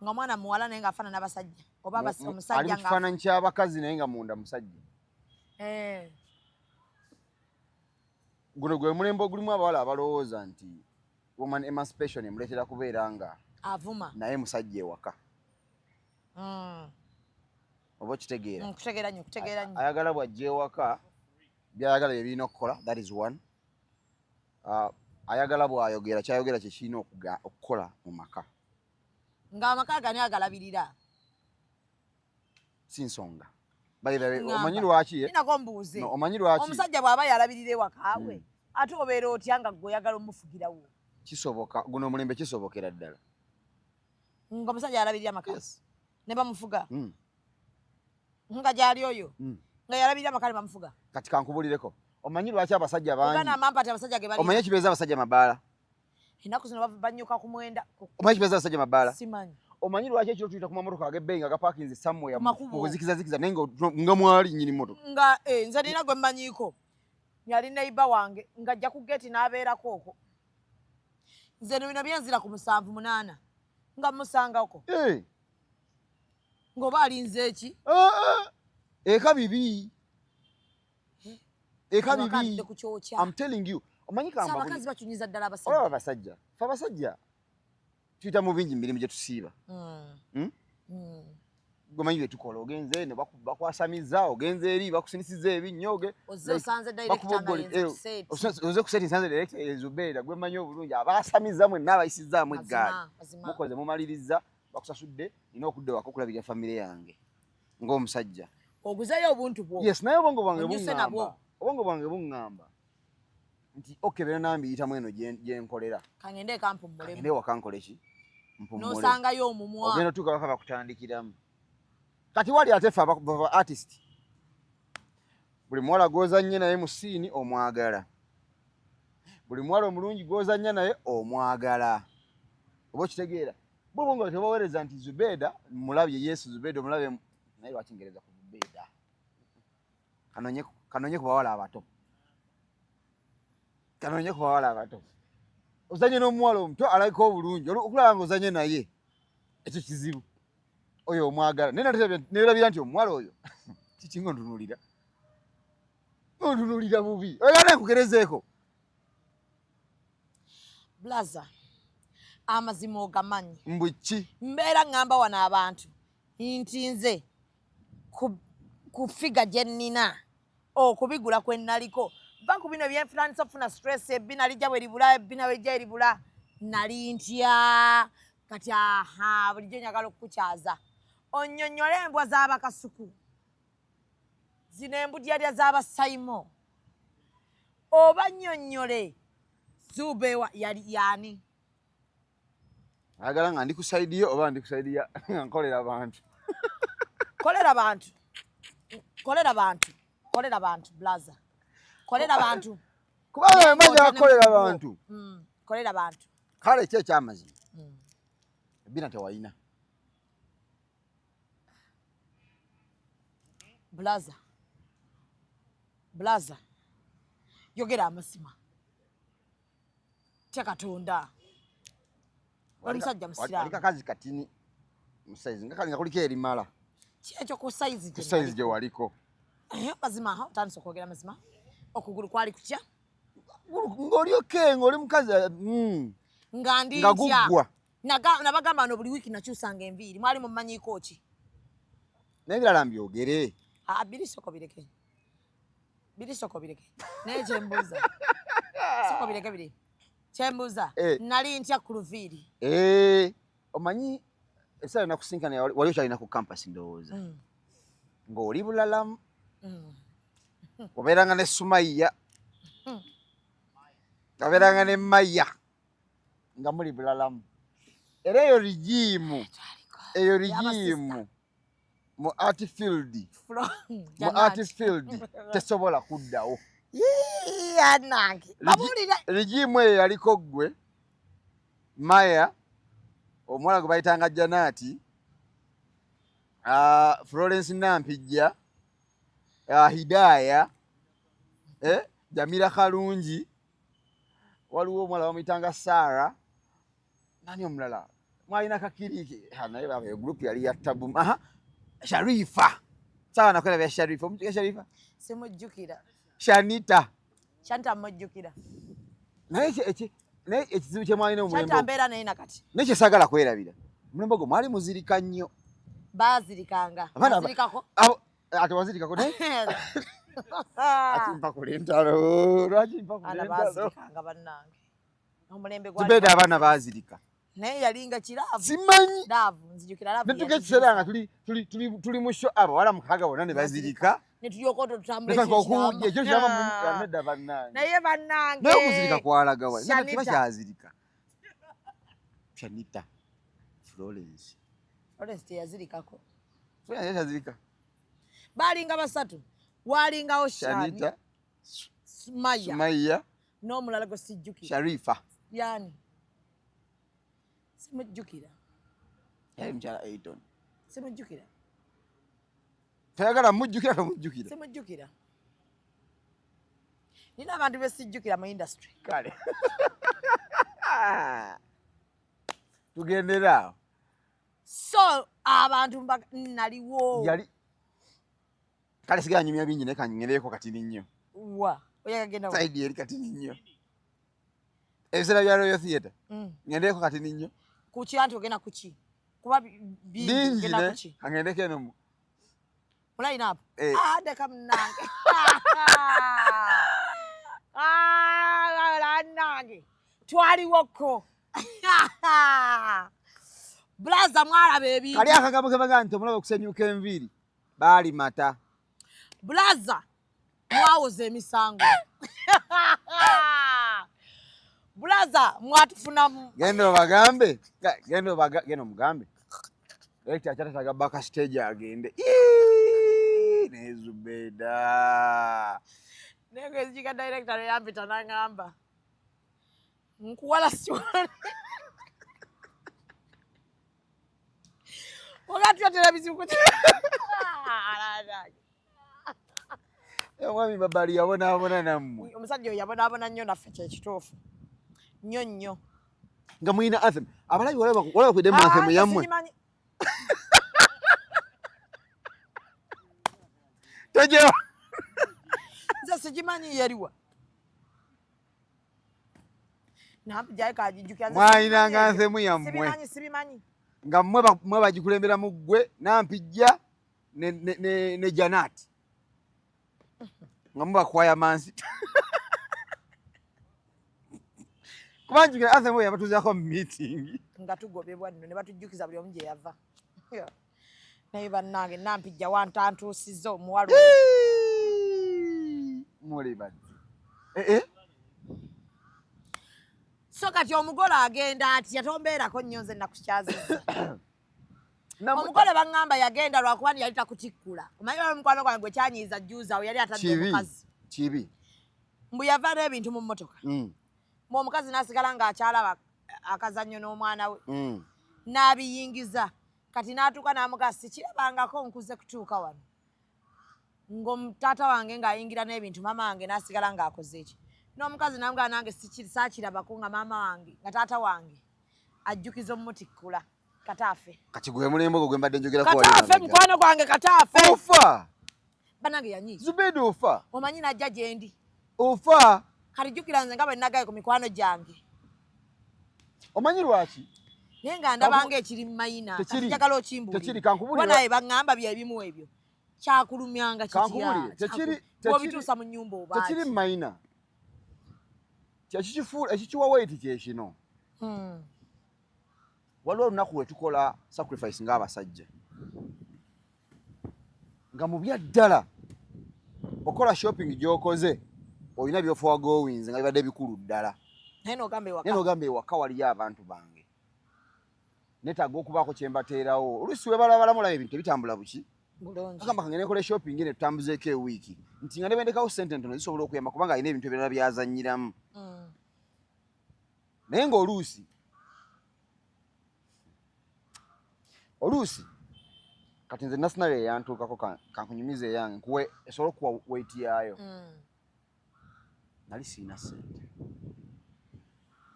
Nga mwana muwala naye ng'afaanana abasajja. Oba omusajja ali mu kifaananyi ky'abakazi naye nga munda musajja. Guno gwe mulembe ogulimu abawala abalowooza nti woman emancipation emuleetera kubeera nga avuma naye musajja ewaka. Oba okitegeera? Nkutegeera nnyo. Ayagala bw'ajja ewaka by'ayagala bye birina okukola, that is one. Ayagala bw'ayogera kyayogera kye kirina okukola mu maka. Ng'amaka gani agalabirira? Si nsonga. Omanyi lwaki? Ninako mbuuze. Omanyi lwaki? Omusajja bw'aba yalabirira ewaka we ate obeera otya nga gwe oyagala omufugirawo? Kisoboka, guno omulembe kisobokera ddala. Nga omusajja yalabirira amaka ne bamufuga. Nga gyali oyo nga yalabirira amaka ne bamufuga. Kati kankubulireko. Omanyi lwaki abasajja bangi? Ogana amampati abasajja ge bali. Omanyi ekibeeza abasajja mabaala? Ennaku zino banyuka ku mwenda. Omanyi ekibeeza abasajja mabaala? Simanyi. Omanyi lwaki ekiro tuyita ku mamotoka ag'ebbeeyi nga gapaakinze somewhere mu buzikizazikiza naye nga mwali nnyini motoka? Nga nze nina gwe mmanyiiko. Yali neiba wange ng'ajja ku geeti n'abeerako okwo. Nze bino byenzira ku 7-8 nga musangako. Ng'oba alinze eki? Eka bibi. eka bibi wakatudde ku kyokya. I'm telling you omanyi kamba abakazi bakyunyiza ddala abasajja. olaba abasajja fa abasajja tuyita mu bingi mirimu gye tusiiba gomanyi bye tukola ogenze ne bakwasamiza ogenze eri bakusinisiza ebinnyoge osanze oze kuseti nsanze direct Zubeida gwe manyi obulungi abasamiza mwe n'abayisizaamu eggaali mukoze mumaliriza bakusasudde nina okudde wako okulabirira famire yange ng'omusajja oguzeyo obuntu bwo. Yes, naye obwongo bwange buŋŋamba nti okay bera nambiyitamu eno gye nkolera kangende kampumulemu ngende wakankole ki mpumule n'osangayo omumwa ogenda tuuka baka bakutandikiramu kati wali ate fe aba artist buli muwala gw'ozannye naye mu siini omwagala buli muwala omulungi gw'ozannya naye omwagala oba okitegeera bo bongo tebaweereza nti Zubeida mulabye Yesu Zubeida omulabye naye lwakingereza ku Zubeida kanonye ku bawala abato ozanye n'omuwala omuto alabika obulungi okulaba nga ozanye naye ekyo kizibu oyo omwagala naye nerabira nti omuwala oyo kikinga ontunuulira bubi oyagala nkugerezeeko blaza amazima ogamanyi mbuki mbeera ngamba wano abantu nti nze ku figa gye nnina okubigula kwe naliko va ku bino byenfunanisa ofuna stress ebbina lijja bwe libula ebbina wejja eribula nali ntya kati aha bulijjo njagala okukukyaza onnyonnyole embwa z'abakasuku zino embudyarya z'abasayimo oba nnyonnyole Zubewa yali yani ayagala nga ndi ku sayidi yo oba ndi ku sayidi ya nkolera abantu kolera bantu blaza kolera bantu kubanga emanya akolera abantu kolera bantu kale kye kyamazima ebbina tewalina blaza yogera amazima tya Katonda omusajja musiraamu wali kakazi katini musaizi nga kalinga kuliko erimala kyekyo ku saizi gye waliko mazima aho otandise okwogera mazima okugulu kwali kutya ng'oli okay ng'oli mukazi nga ndi nga guggwa nabagamba no buli wiiki nakyusanga enviiri mwali mumanyiiko ki naye birala mbyogere birisoko bireke naye kyembuuza soko bireke biri kyembuuza nali ntya ku luviiri omanyi ebiseera nakusinkana wali okyalina ku campus ndowooza ng'oli bulalamu obeeranga ne Sumaiya obeeranga ne Maya nga muli bulalamu era eyo rigimu mu art field tesobola kuddawo rigimu eyo yaliko ggwe Maya omuwala gwe bayitanga Janaati Florence Nampijja Hidaya Jamila Kalungi waliwo omuwala bamuyitanga Sara nani omulala mwalina kakiriki naye baba group yali ya tabu Sharifa sawa nakola bya Sharifa omutuka Sharifa simujjukira Shanita mujjukira naye ekizibu kye mwalina omulembe Shanta mbeera naye nakati nekye saagala kwerabira omulembe gwo mwali muzirika nnyo baazirikanga bazirikako ate wazirikako naye akimpa ku lentalo lwakimpa ku lentalo baazirikanga bannange omulembe gwali Zubeida abaana baazirika naye yalinga kiraavu simanyi nzijukira laavu netuka ekiseera nga tuli mu sho abawala mukaaga bonna ne bazirika netulyoka tutambula ekyo kyama nedda bannange naye bannange naye okuzirika kwalaga wa kiba kyazirika Shanita Florence teyazirikako yazirika balinga basatu walingawo Shanita Sumaiya n'omulala gwe sijjukira Sharifa yani simujjukira yali mukyala Aiton simujjukira toyagala mujjukira tomujjukira simujjukira nina abantu besijjukira mu industry kale tugendera so abantu naliwo yali kale sigala nyumya bingi naye kanyereeko katini nnyo wa oyagenda wa side eri kati nnyo ebisera bya Royal Theatre ngendeko kati nnyo kuki anti ogenda kuki kuba bingi genda kuki angendeke no mulina hapo deka mnange nange twaliwoko Blaza mwarabe ebintu kali akagabo kebaga nti omulaba okusenyuka enviiri baali mata Blaza mwawoza emisango Blaza mwatufunamu gendo bagambe gendo mugambe ekita kyatataga baka stage agende nezubeda nego ezika director yambita nangamba nkuwala siwala wakati wa televisheni kuti mwami babali yabona namwe omusajja yabona nnyo naffe kyekituufu nnyo nga mwina anthem abalabi walaba kwedde mu anthem yammwe tojewa nze sigimanyi yeriwa nampijjayo kagijjukira mwayinanga anthem yammwe sibimanyi nga mwe bagikulembera mu ggwe nampijja ne Janati nga muba kwaya mansi kubanjukira anthem oyo yabatuuzaako mu meeting nga tugobebwa nno ne batujjukiza buli omu gye yava naye bannange nampijja wantantuusizza omuwala mulibadde so kati omugole agenda ati yatombeerako nnyo nze nakukyaziza omugole baŋŋamba yagenda lwakuba yali takutikkula omanyi omukwano gwange gwe kyanyiiza jjuuzawo yali atadde omukazi kibi mbu yava n'ebintu mu mmotoka mbu omukazi n'asigala ng'akyalaba akazannyo n'omwana we n'abiyingiza kati n'atuuka n'amugaa sikirabangako nkuze kutuuka wano ng'omutaata wange ng'ayingira n'ebintu maama wange n'asigala ng'akoze eki n'omukazi namugaa nange saakirabako nga maama wange nga taata wange ajjukiza omutikkula kataafe kati gwe mulembe ogwo gwe mbadde njogerako kataafe mukwano gwange kataafe ofa bannange yanyiiza Zubeda ofa omanyi najja gye ndi ofa kati jjukira nze nga bwe nagaye ku mikwano gyange omanyi lwaki naye nga ndabanga ekiri mu mayina njagala okimbuulira naye baŋŋamba byebimu ebyo kyakulumyanga kityaobituusa mu nnyumba oba tekiri mu mayina ekikiwa waiti kyekino waliwo olunaku we tukola sacrifice ng'abasajja nga mu byaddala okola shopping gy'okoze olina byofa wagowinze nga bibadde bikulu ddala naye n'ogamba ewaka waliyo abantu bange netaaga okubaako kye mbateerawo oluusi we balabalamulayo ebintu ebitambula buki agamba kangende nkole shopping ne tutambuzeeko ewiiki nti nga ne bendekawo ssente ntono zisobola okuyamba kubanga alina ebintu ebirala byazannyiramu naye ng'oluusi kati nze national eyantuukako kankunyumiza eyange nkuwe esobola okuwa weiti yaayo nali siina ssente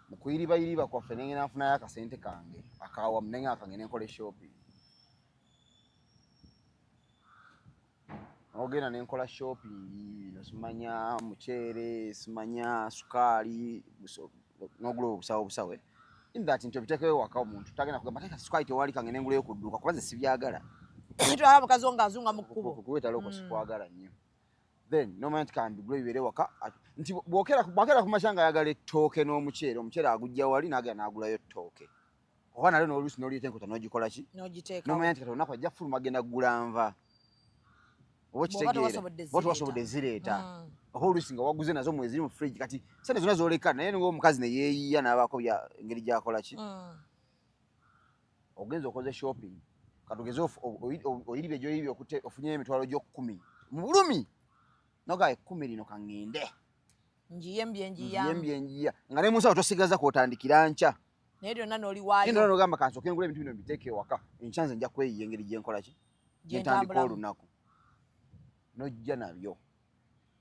mu kuyiribayiriba kwaffe nengenda nfunayo akasente kange akawamu nengenda kangende nkole shopping ogenda nenkola shopping nosimanya muceere simanya sukaali n'ogula obusawe in that nti obiteekewo waka omuntu tagenda kugamba teeka sukaali tewali kangende nguleyo ku dduuka kuba nze sibyagala twala mukazi wo ng'azunga mu kkubo kuwetala oko sikwagala nnyo then nomanya nti kambigule bibeere waka nti bwokera ku makya nga ayagala ettooke n'omuceere omuceere agujja wali n'agenda n'agulayo ettooke oba nalyo n'oluusi n'oliyita enkota n'ogikola ki nomanya nti kati olunaku ajja fuluma agenda kugula nva oba kitegeera oba tewasobodde zireeta oba oluusi nga waguze nazo mweziri mu fridge kati sente zonna zoleka naye ng'omukazi ne yeeyiya n'abaako engeri gy'akola ki ogenza okoze shopping katugeze oyiribye gy'oyiribye ofunye emitwalo gyo10 mu bulumi nogaye 10 lino kaŋŋende njiye nga ne munsawo tosigaza kwotandikira nkya naye byonna n'oliwaayo nona n'ogamba kansooke ngula ebintu bino mbiteeke ewaka enkya nze nja kweyiya engeri gye nkola ki gye ntandika olunaku n'ojja nabyo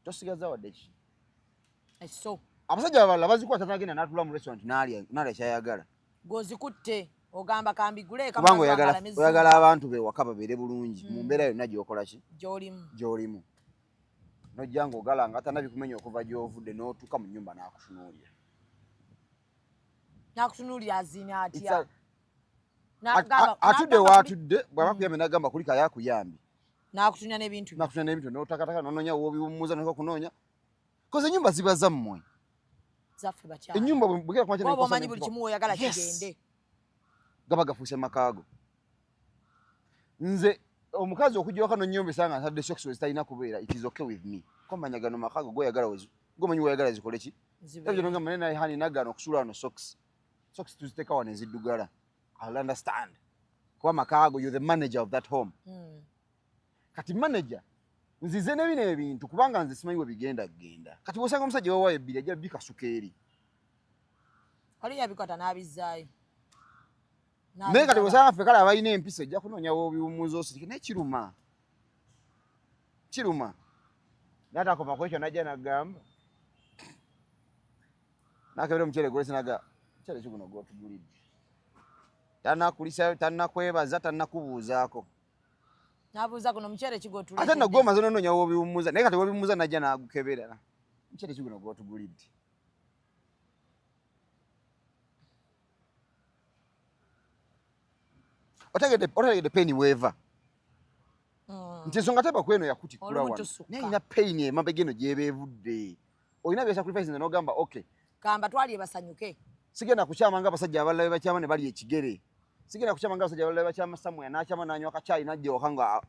tosigaza wadde ki abasajja abalala bazikwata n'agenda n'atula mu restaurant n'alya kyayagala gozikutte ogamba kambigule kubanga oyagala abantu be waka babeere bulungi mu mbeera yonna gy'okola ki gy'olimu nojja ng'ogalanga atanabikumenya okuva gy'ovudde n'otuuka mu nnyumba n'akutunuulira. N'akutunuulira azina atya? Atudde w'atudde bw'aba kuyambe n'agamba kuli kaya akuyambi. N'akutunya n'ebintu. N'akutunya n'ebintu n'otakataka n'onoonya w'obiwummuza n'okunoonya. Koze ennyumba ziba zammwe. Zaffe bakyala. Ennyumba bw'egera kumakya n'enkosa. Omanyi buli kimu oyagala kigende. Gaba gafuuse makaago. Nze omukazi okujja waka n'onnyumba esanga ntadde socks wezitalina kubeera, it is okay with me. Ko manya gano makaago g'oyagala g'omanyi w'oyagala zikole ki? Ebyo n'ogamba naye naye hani nagano okusuula wano socks. Socks tuziteeka wano eziddugala. I'll understand. Kuba makaago, you're the manager of that home. Kati manager nzize ne bino ebintu kubanga nze simanyi we bigenda genda. Kati bw'osanga omusajja wawaayo ebbiri ajja bikasuka eri. Oli yabikwata n'abizzaayo. Naye kati bw'osanga ffe kale abalina empisa ejja kunoonya w'obiwummuza osirike naye kiruma. Kiruma. Naye atakoma ku ekyo n'ajja n'agamba. N'akebera omuceere gulese n'agamba omuceere ki guno gw'otugulidde. Tannakulisa, tannakwebaza, tannakubuuzaako. N'abuuza guno omuceere ki gw'otulidde. Ate nno gw'omaze n'onoonya w'obiwummuza naye kati w'obiwummuza n'ajja n'agukebera. Omuceere ki guno gw'otugulidde. Otegedde pain weeva. Nti ensonga teba kweno yakutikkula wano. Naye ina pain emabega eno gy'eba evudde. Olina bya sacrifice nze n'ogamba okay. Kamba twali basanyuke. Sigenda kukyama ng'abasajja abalala bakyama ne bali ekigere. Sigenda kukyama ng'abasajja abalala bakyama Samuel n'akyama n'anywa akacaayi n'ajja ewaka nga.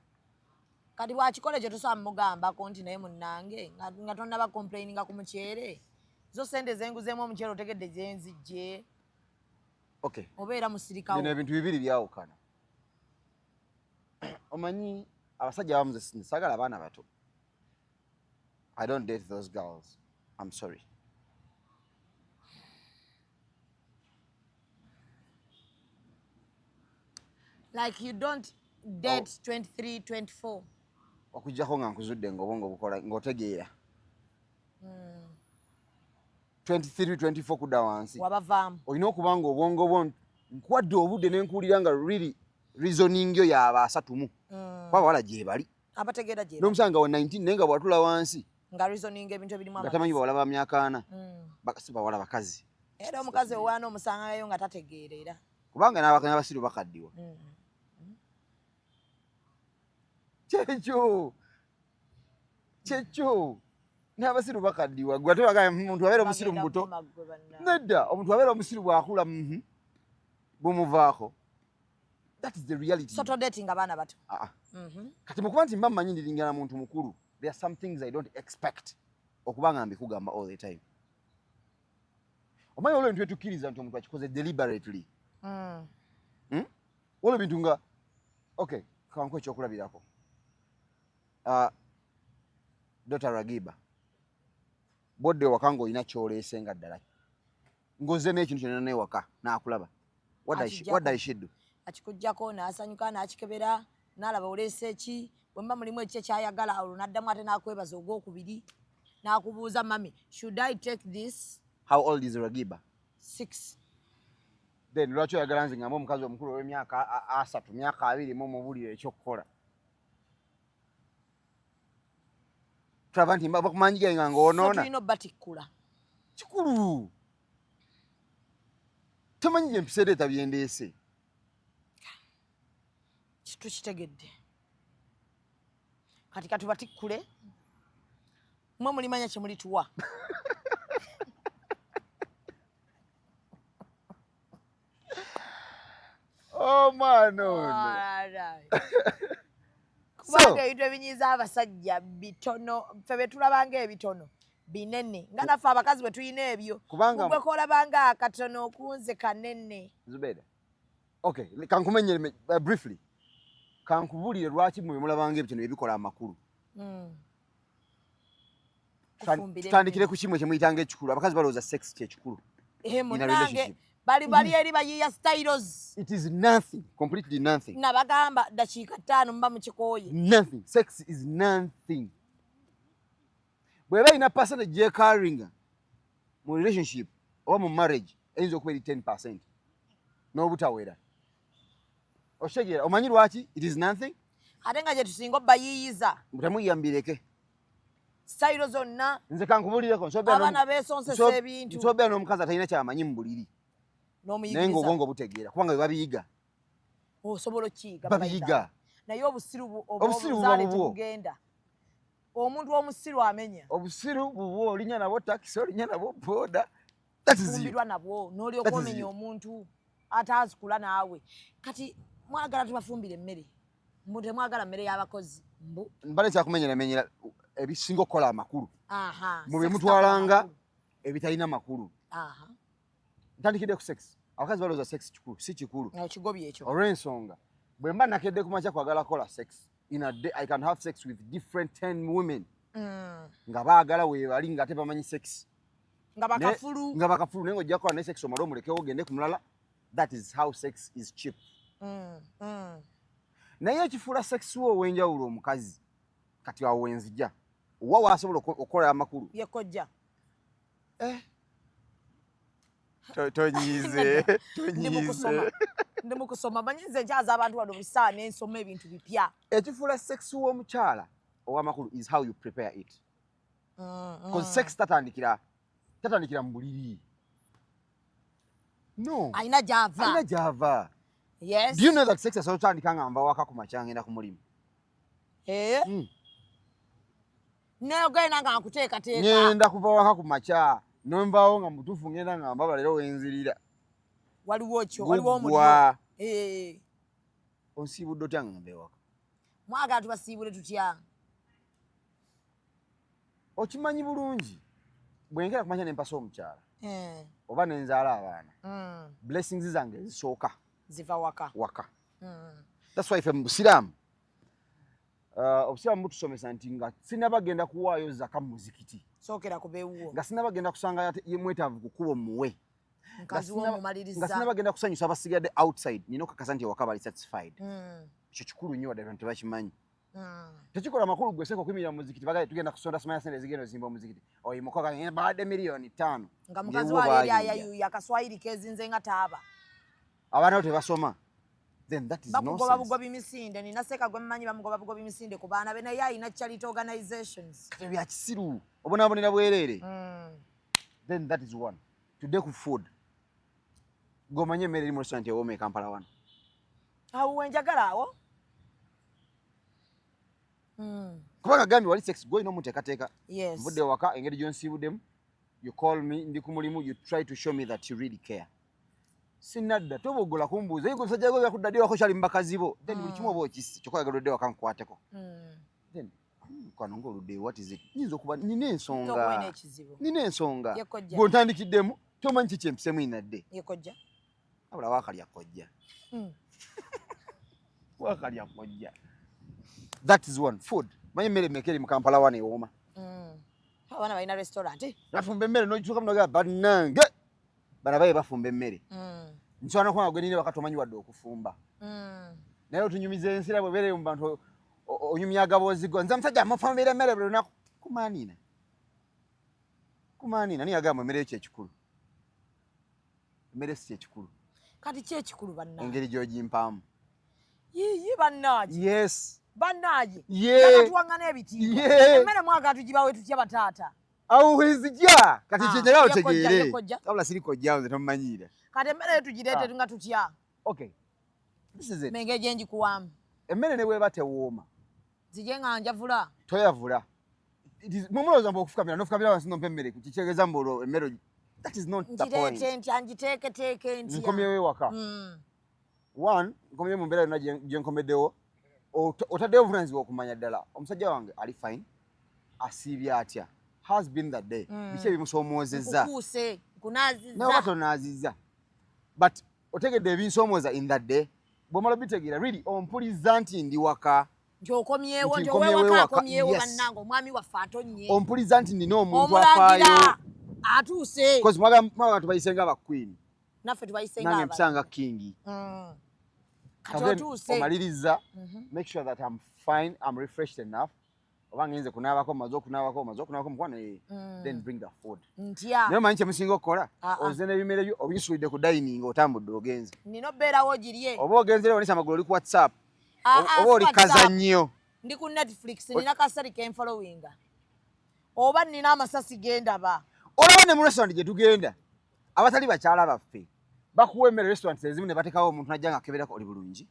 Kati bw'akikola kye tosobola mugambako nti naye munnange nga tonnaba complaininga ku muceere. Zo sente zenguzeemu omuceere otegedde gye nzijje. Okay. Obeera musirikawo. Bino ebintu bibiri byawukana. Omanyi abasajja abamu ze saagala abaana bato. I don't date those girls. I'm sorry. Like you don't date 23, 24. Okujjako nga nkuzudde ng'obwongo bukola ng'otegeera. 23, 24 kudda wansi. Wabavaamu. Olina okuba nga obwongo bwo nkuwadde obudde ne nkuwulira nga really reasoning yo yaba asatumu. Kuba abawala gye bali. Abategeera gye bali. N'omusanga wa 19 naye nga bw'atula wansi. Nga reasoning ebintu ebirimu nga tamanyi bawala ba myaka 4. Si bawala bakazi. Era omukazi owaana omusangayo nga tategeerera. Kubanga n'abasiru bakaddiwa. Kyekyo n'abasiru bakaddiwa gwe ate bagamba omuntu abeera omusiru mu buto nedda omuntu abeera omusiru bw'akula bumuvaako. That is the reality. So to dating abaana bato. Kati mukuba nti mba mmanyi ndiringana muntu mukulu, there are some things I don't expect okuba nga mbikugamba all the time. Omanyi olwo ebintu byetukkiriza nti omuntu akikoze deliberately. Olwo ebintu nga okay kanku ekyokulabirako. Dr. Ragiba bodde waka ng'olina kyoleese nga ddala ng'ozze n'ekintu kyonna n'ewaka n'akulaba. What does she do? Akikuggyako n'asanyuka n'akikebera n'alaba oleese ki bwe mba mulimu ekiki ekyayagala olwo n'addamu ate n'akwebaza ogwokubiri n'akubuuza mami should I take this? How old is Ragiba? 6. Then lwaki oyagala nze ngamba omukazi omukulu ow'emyaka 3 myaka 2 mu mubulire ekyokukola? Tulaba nti bakumanyiga nga ng'onoona. So tulina obbatikkula. Kikulu. Tomanyi gye empisa ereeta byendeese. Tukitegedde. Kati katubatikkule. Mwe mulimanya kye mulituwa. Oh man, no. Kubanga ebintu ebinyiiza abasajja bitono ffe be tulabanga ebitono binene nga naffe abakazi bwe tulina ebyo gwe koolabanga akatono okunze kanene. Zubeda, okay, kankumenyere briefly kankubulire lwaki mwe mulabanga ebitono ebikola amakulu. Tutandikire ku kimwe kye muyitanga ekikulu. Abakazi balowooza sex kyekikulu. Munange bali eri bayiiya styles. It is nothing, completely nothing. Nabagamba dakiika 5 mba mukikooye. Nothing. Sex is nothing. Bweba ina percentage gyekaringa mu relationship oba mu marriage eyinza okuba eri 10% n'obutawera. Oshegera omanyi lwaki? It is nothing. Ate nga gye tusinga obbayiiyiza. Temuyiyambireke. Style zonna. Nze kankubulireko Abana besonsesa ebintu. Nsobera n'omukazi atalina kyamanyi mu buliri. N'omuyigiriza. Naye ng'obwongo butegeera kubanga bwe babiyiga. Osobola okiyiga. Babiyiga. Naye obusiru obuzaale tebugenda. Omuntu omusiru amenya. Obusiru bubwo olinya nabo taxi olinya nabo boda. That is you. Fumbirwa nabwo n'olyoka omenya omuntu atazikula naawe. Kati mwagala tubafumbire emmere. Mbu temwagala mmere y'abakozi. Mbu. Mbale kyakumenyera ebisinga okukola amakulu. Mu bye Sex mutwalanga ebitalina makulu. Ntandikidde ku sex. Abakazi balowooza sex kikulu, si kikulu. Ekigobyo ekyo. Olw'ensonga bwe mba nakedde ku makya kwagala kola sex. In a day I can have sex with different 10 women. Nga baagala weebali nga tebamanyi sex. Nga bakafulu. Nga bakafulu naye ng'ojja kukola ne sex omala omulekewo ogende ku mulala. That is how sex is cheap. Naye ekifuula sex wo ow'enjawulo omukazi kati awo wenzija. Wa waasobola okukola amakulu. Ye kojja. Tonyize. Ndi mu kusoma manyize nkyaza abantu wano bisaa n'ensoma ebintu bipya. Ekifuula sex w'omukyala ow'amakulu is how you prepare it. Because sex tatandikira mu buliri. No. Ayina gy'ava. Yes. Do you know that sex asobola otandika nga nva waka ku makya ngenda ku mulimu? N'ogenda nga nkuteekateeka. Ngenda kuva waka ku makya n'onvaawo nga mutuufu ngenda nga mbaba leero wenzirira. Waliwo omuliro. Onsiibudde otya nga ngenda ewaka? Mwagala tubasiibule tutya? Okimanyi bulungi bwe ngera ku makya ne mpasa omukyala oba ne nzaala abaana. Blessings zange zisooka ziva waka. That's why ife mu Busiraamu obusiraamu butusomesa nti nga sinabagenda kuwaayo zaka mu muzikiti. Sookera ku beewuwo. Nga sinabagenda kusanga ye mwetaavu kukuba omuwe. Nkazi w'omumaliriza. Nga sinabagenda kusanyusa abasigadde outside nina okakasa nti ewaka bali satisfied. Ekyo kikulu nnyo wadde abantu tebakimanyi. Tekikola amakulu gwe seko okuyimirira mu muzikiti bagaye tugenda kusonda simanya sente zigenda ozimba omuzikiti. Oyimukoka baadde miliyoni 5. Nga mukazi wayo yayayuya akaswahili kezinze nga taaba. Abaana tebasoma. Then that is nonsense. Bakugoba bugobi misinde nina seka gwe mmanyi bamugoba bugobi misinde ku baana be naye ayina charity organizations. Kati bya kisiru obonaabonera bwereere. Then that is one. Today ku food. Gomanye emmere eri mu restaurant ewooma e Kampala wano. Awo wenjagala awo? Kubanga gambi wali sex gwe n'omuteekateeka. Yes. Mvudde waka engeri gy'onsiibuddemu. You call me ndi ku mulimu, you try to show me that you really care. Sinadda tobogola kumbuuza yiko musajja gwe yakuddaddyo wako kyali mbakazi bo. Then buli kimu oba okisi kyokoyagala odde waka nkwateko. Then kwano ng'oludde what is it? Nyinza okuba nina ensonga. Nina ensonga. Bw'ontandikiddemu tomanyi kiki empisemu inadde. Yekojja. Abula waakalya kojja. Waakalya kojja. That is one. Food. Manyi emmere mmeka eri mu Kampala wano ewooma. Abaana balina restaurant. Bafumba emmere n'ogituuka munoga bannange. Bana baye bafumba emmere. Nsobola n'okuba gwe nina wakati omanyi wadde okufumba. Naye otunyumiza ensira bwebeere mu bantu onyumya agaboozi go. Nze omusajja amufumbira emmere buli lunaku. Kumaaniina. Niye agamba emmere ekyo ekikulu. Emmere si kyekikulu. Kati ki ekikulu bannange? Engeri gy'ogimpaamu. Yiyi bannange. Yes. Bannange. Yeah. Tuwangana ebitiibwa. Yeah. Emmere mwagala tugibawe tutya bataata. Awo wezija. Kati kyenjala otegeere. Yekojja. Wabula siri kojja nze tomumanyiira. Kati emmere tugireete nga tutya. Okay. This is it. Menge gye njikuwamu. Emmere ne bweba tewooma. Zije nga njavula. Toyavula. Mumulowooza mbu okufukamira n'ofukamira wansi nompa emmere kitegeeza mbu emmere. That is not the point. Ngireete ntya ngiteeketeeke ntya. Nkomyewo ewaka. One, nkomyewo mu mbeera yonna gye nkomeddewo. Otaddeyo obuvunaanyizibwa okumanya ddala omusajja wange ali fine. Asiibye atya. Has been that day. Biki ebimusoomozezza. Nkukuuse, nkunaazizza. Nawe batonaazizza. But otegedde ebinsoomooza in that day. Bw'omala bitegeera really ompuliza nti ndi waka. Nti okomyewo, nti ow'ewaka akomyewo bannange omwami waffe atonnye. Ompuliza nti nina omuntu afaayo. Omulangira atuuse. Because mwaga tubayise nga queen. Naffe tubayise nga nange mpisa nga king. Kati otuuse. Omaliriza. Make sure that I'm fine, I'm refreshed enough. Obanga nze kunaabako maze okunaabako mukwano then bring the food. Ntya. Naye manyi kyemusinga okukola oze n'ebimere byo obisuulidde ku dining otambudde ogenze. Nina obbeerawo ogirye. Oba ogenze leero onesa amagulu oli ku WhatsApp. Oba oli kaza nnyo. Ndi ku Netflix nina kaseri ke nfollowinga. oba nina amasasi gendaba. Olaba ne mu restaurant gye tugenda abatali bakyala baffe bakuwa emmere restaurant ezimu ne batekawo omuntu najja nga akeberako oli bulungi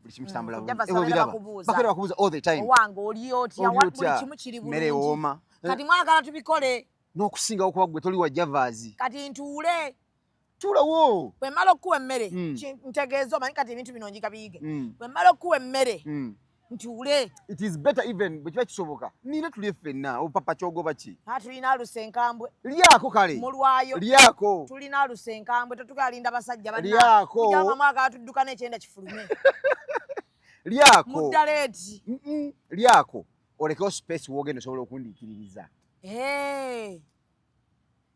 buli kimu kitambula bulungi bakubuuza all the time owange oli otya buli kimu kiri bulungi mmere wooma kati mwagala tubikole n'okusingawo okuba gwe toli wa javaazi kati ntuule tuulawo bwe mmala okuwa emmere ntegeeza omanyi kati ebintu bino njika biyige bwe mmala okuwa emmere ntuule. It is better even bwe kiba kisoboka niine tulye ffenna opapa kyogoba ki tulina alusenkambwe lyako kale mulwayo lyako tulina alusenkambwe tetugalinda basajja lyako kujama mwagala tudduka n'ekyenda kifulume lyako muddaleeti lyako olekewo space wogenda osobola okundiikiririza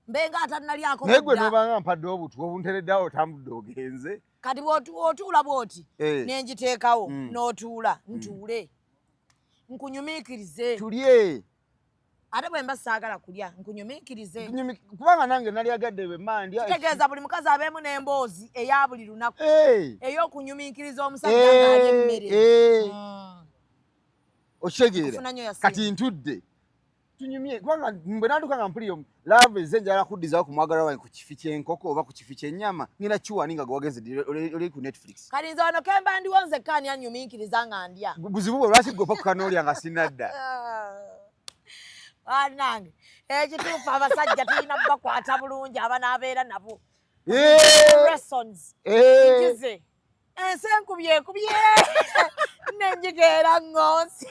mbenga atanalyako naye gwe nobanga mpadde obutu obuntereddeawo otambudde ogenze kati otuula bwoti nenjiteekawo n'otuula ntuule nkunyumiikirize tulye ate bwe mba saagala kulya nkunyumiikirize kubanga nange nalyagadde bwe mandya kitegeeza buli mukazi abeemu n'emboozi eya buli lunaku ey'okunyumiikiriza omusajja ng'alya emmere okitegeera kati ntudde tunyumye kubanga mbwe nanduka nga mpulira laavu ezze njala kuddizawo ku mwagalwa wange ku kifi ky'enkoko oba ku kifi ky'ennyama ngenda kiwani nga gwagenze oli ku Netflix kati nze wano kemba ndiwo nze kaani anyumiikiriza nga ndya buzibu bwe lwaki gwe paka n'olya nga sinadda nange ekituufu abasajja tulina bakwata bulungi abanaabeera nabo lessons nkize ensi enkubye nenjigeera ŋŋonsi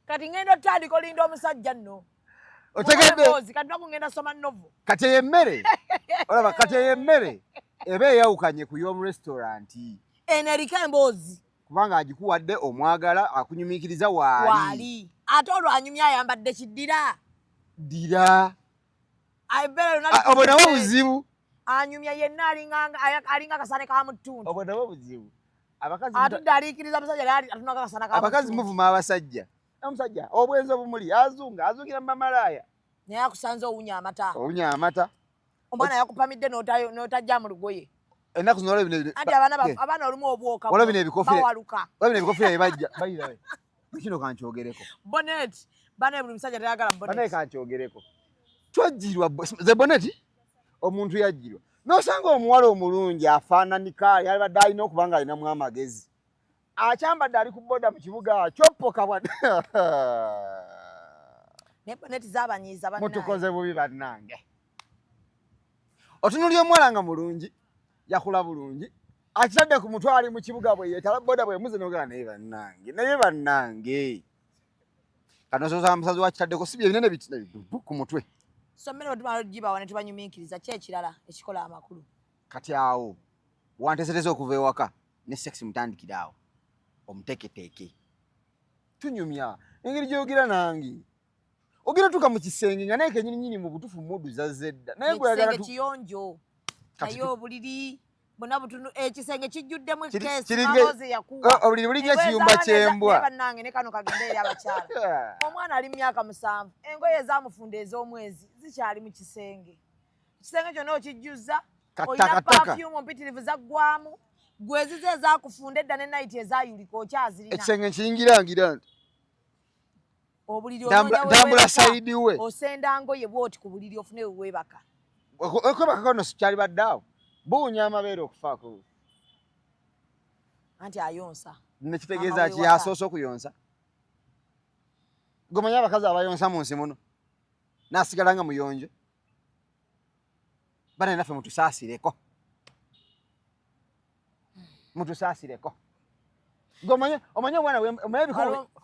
kati ngenda otandika olinda omusajja nno otegedde kati nakungenda soma novo kati ey'emmere olaba kati ey'emmere eba eyawukanye ku y'omu restauranti eno eriko emboozi kubanga agikuwadde omwagala akunyumiikiriza waali ate olwo anyumya ayambadde kiddira ddira obwo nabwo buzibu anyumya yenna alinga akasane ka muttundu obwo nabwo buzibu atudde aliikiriza musajja atunaka akasana ka abakazi muvuma abasajja omusajja obwenzi obumuli azungira mu mamalaaya naye akusanze owunya amata omwana yakupamidde n'otajja mu lugoye ennaku zino anti abaana olumu obwoka bawaluka olabina ebikofiira bye bajja bayirabe kino kankyogereko bonet bane buli musajja tayagala bonet kankyogereko twajjirwa ze bonet omuntu yajjirwa n'osanga omuwala omulungi afaananika yabadde alina okuba nga alinamu amagezi akyambadde ali ku boda mu kibuga kyoppoka mutukoze bubi bannange otunulya omuwala nga mulungi yakula bulungi akitadde ku mutwe ali mu kibuga bwe yeetala boda bwe muze nogera naye bannange kano soza musazi wakitaddeko si bye binene bidubu ku mutwe so mmere otumala ogibawa ne tubanyumiikiriza ki ekirala ekikola amakulu kati awo wanteesereza okuva ewaka ne sex mutandikira awo omuteeketeeke tunyumya engeri gy'ogira nange ogira tuka mu kisenge nga naye kenyininyini mu butufu mudu zazedda naye gweyagala kiyonjo naye obuliri bonna butunu ekisenge kijjuddemu keesi yakuwa obuliri bulijja kiyumba kyembwa bannange ne kano kagende eri abakyala omwana ali myaka 7 engoye ezamufunda ez'omwezi zikyali mu kisenge ekisenge kyonna okijjuzza olina pafyumu mpitirivu zaggwamu gwezize ezakufunda edda ne nayiti ezayulika okyazirina ekisenge nkiyingirangira nti obuliri ntambula sayidi we osenda ngoye bwoti ku buliri ofune weebaka okwebaka kano sikyali badde awo buunya amabeere okufaako anti ayonsa nekitegeeza ki asoose okuyonsa gomanyi abakazi abayonsa mu nsi muno naasigala nga muyonjo bane naffe mutusaasireko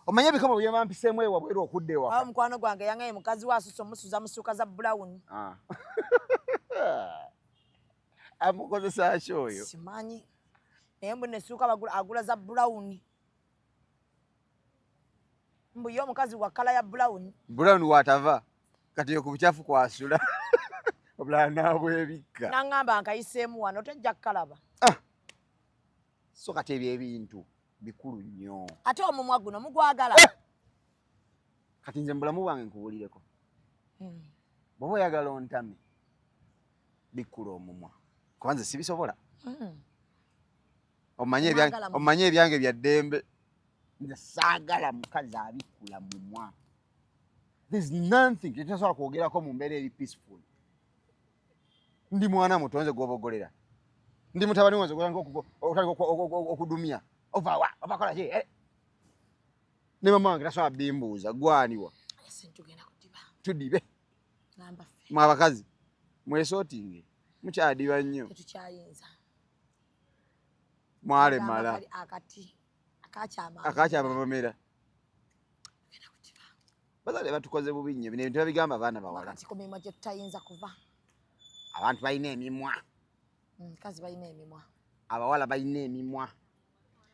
omanye ebikomo bye bampiseemu ewabweru okudda ewaka mukwano gwange yangaye mukazi wa asusa omusuza musuuka za brown amukozesa ki oyo simanyi naye mbu nesuuka agula za brown mbu ye omukazi wa kala ya brown watava kati yo ku bukyafu kwasula obulala naabwebikka naŋŋamba nkayiseemu wano tojja kukalaba so kati ebyo ebintu bikulu nnyo ate omumwa guno mugwagala kati nze mubulamu bwange nkubuulireko bw'oba oyagala ontame bikkula omumwa kuba nze sibisobola omanye ebyange bya ddembe nze saagala mukazi abikula mumwa. There's nothing kitasobola kwogerako mu mbeera eri peaceful. Ndi mwana muto nze gw'obogolera. Ndi mutabani wange gw'otandika okudumya. Ova kola ki? Ne mama wange tasobola bimbuuza gwaniwa. Tudibe. Mwe abakazi mwesootinge mukyadiba nnyo. Tetukyayinza. Mwale mala. Akakyama mamera. Bazale batukoze bubi nnyo bino ebintu babigamba abaana bawala. Kati ku mimwa gye tutayinza kuva. Abantu balina emimwa. Kazi balina emimwa. Abawala balina emimwa.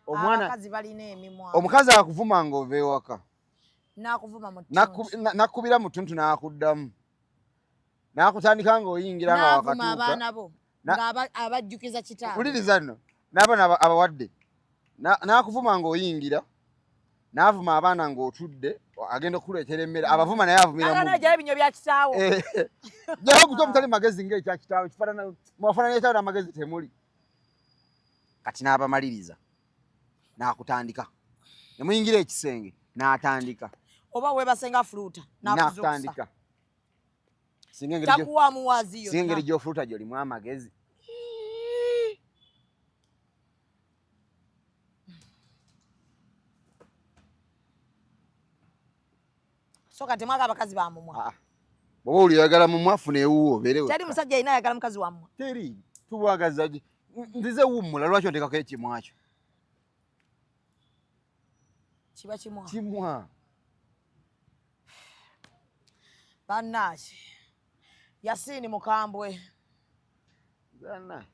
Abakazi balina emimwa. Omukazi akuvuma ng'ova ewaka. N'akuvuma mu nakubira mu ttuntu n'akuddamu. N'akutandika ng'oyingira nga wakatuuka. N'avuma abaana bo ng'abajjukiza kitaawe. Wuliriza nno n'abaana abawadde. N'akuvuma ng'oyingira. N'avuma abaana ng'otudde agenda okuleetera emmere. Abavuma naye avumira mu. N'agala ebinyo bya kitaawo. Jjako kuto omutali magezi ng'ekya kitaawo muwafaanana ekitaawo n'amagezi temuli. Kati n'abamaliriza. N'akutandika. Ne muyingira ekisenge n'atandika. Oba weebasenga fuluuta n'akutandika. Takuwa muwazi yo. Singeri gy'ofuluuta gy'olimu amagezi. So kati mwagala abakazi ba mumwa. Bw'oba oliyagala mumwa funa ewuwo obeerewo. Teri musajja alina ayagala mukazi wa mumwa. Teri. Tubwagaza ndize wummula lwaki onteekako ekimwa kyo. Kiba kimwa. Kimwa. Bannaki. Yasini Mukambwe. Zana.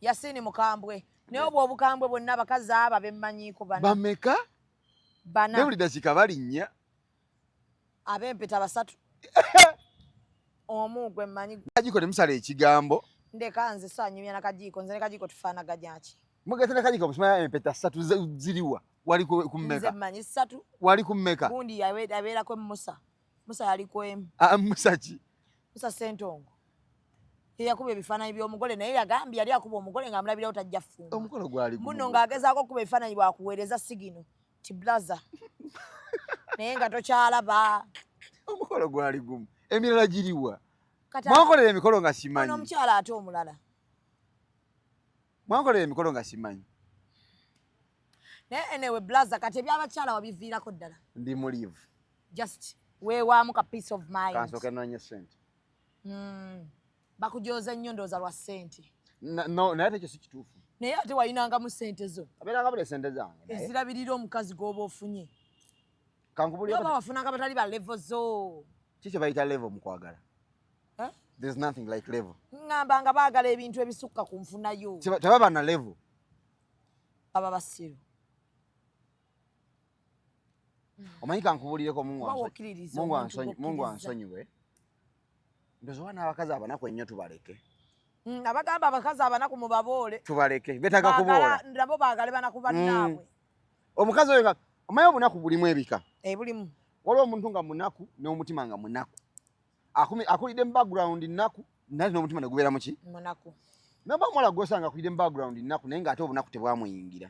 Yasini Mukambwe. Naye obwo obukambwe bonna abakazi aba bemmanyiiko bana. Bameka? Bana. Ne buli dakiika balinnya. Ab'empeta basatu. Omu gwe mmanyi. Kajiiko temusala ekigambo. Ndeka nze saanyumya na kajiiko. Nze ne kajiiko tufaanaganya ki? Mugete ne kajiiko musumaya empeta ssatu ziriwa. Wali ku mmeka? Nze mmanyi ssatu. Wali ku mmeka? Gundi abeerako Musa. Musa yali kwemu. Musa ki? Musa Ssentongo. Ye yakuba ebifaananyi by'omugole naye yagambye yali akuba omugole ng'amulabirawo tajja ffumba. Omukolo gwali gumu. Muno ng'agezaako okuba ebifaananyi bwakuweereza sigino. Ti blaza. Naye nga tokyalaba. Omukolo gwali gumu. Emirala giriwa. Mwakolera emikolo nga simanyi. Ono omukyala ate omulala. Mwakolera emikolo nga simanyi. Naye enewe blaza kati ebyabakyala wabiviirako ddala. Ndi mu live. Just weewaamu ka peace of mind. Kansooke noonye ssente. Bakujooza nnyo ndooza lwa ssente. Naye tekyo si kituufu. Naye ate wayinangamu ssente zo. Abeeranga buli ssente zange. Ezirabirira omukazi gw'oba ofunye. Kankubulira. Oba wafunanga batali ba level zo. Kiki bayita level mu kwagala? There's nothing like level. Ngamba nga baagala ebintu ebisukka ku nfunayo. Tebaba na level. Baba basiru. Omanyi kankubulireko Mungu ansonyiwe. Ndozowa n'abakazi abanaku ennyo tubaleke. Abagamba abakazi abanaku mubaboole. Tubaleke. Betaaga kuboola. Nabo baagale banaku bannaabwe. Omukazi oyo nga omanyi obunaku bulimu ebika. Bulimu. Waliwo omuntu nga munaku n'omutima nga munaku. Akulidde mu background nnaku naye n'omutima ne gubeera mu ki? Munaku. Namba omuwala gw'osanga akulidde mu background nnaku naye ng'ate obunaku tebwamuyingira.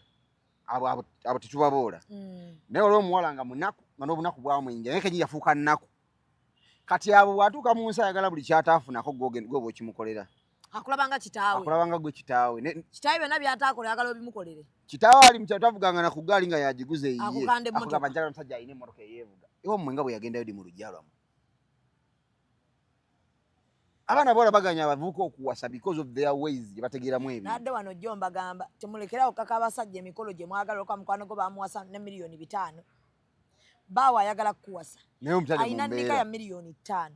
Abo tetubaboola. Naye waliwo omuwala nga munaku nga n'obunaku bwamuyingira naye kenyi yafuuka nnaku. Kati abo bw'atuuka mu nsi ayagala buli kyataafunako gwe bw'okimukolera. Akulabanga kitaawe. Akulabanga gwe kitaawe. Kitaawe byonna by'ataakola ayagala obimukolere. Kitaawe ali mu kyalo tavuganga na ku ggaali nga yagiguze yiye. Akukanda emmotoka. Akugamba njagala omusajja alina emmotoka eyeevuga. Ewa mmwe nga bwe yagendayo di mu luggya lwammwe. Abaana bawala baganya abavubuka okuwasa because of their ways gye bategeeramu ebintu. Nadde wano jjo mbagamba temulekerawo kaka abasajja emikolo gye mwagala olwokuba mukwano gwo bamuwasa ne miliyoni 5. Baawa ayagala kukuwasa. Naye omutale mu alina mbeera. nnika ya miliyoni 5.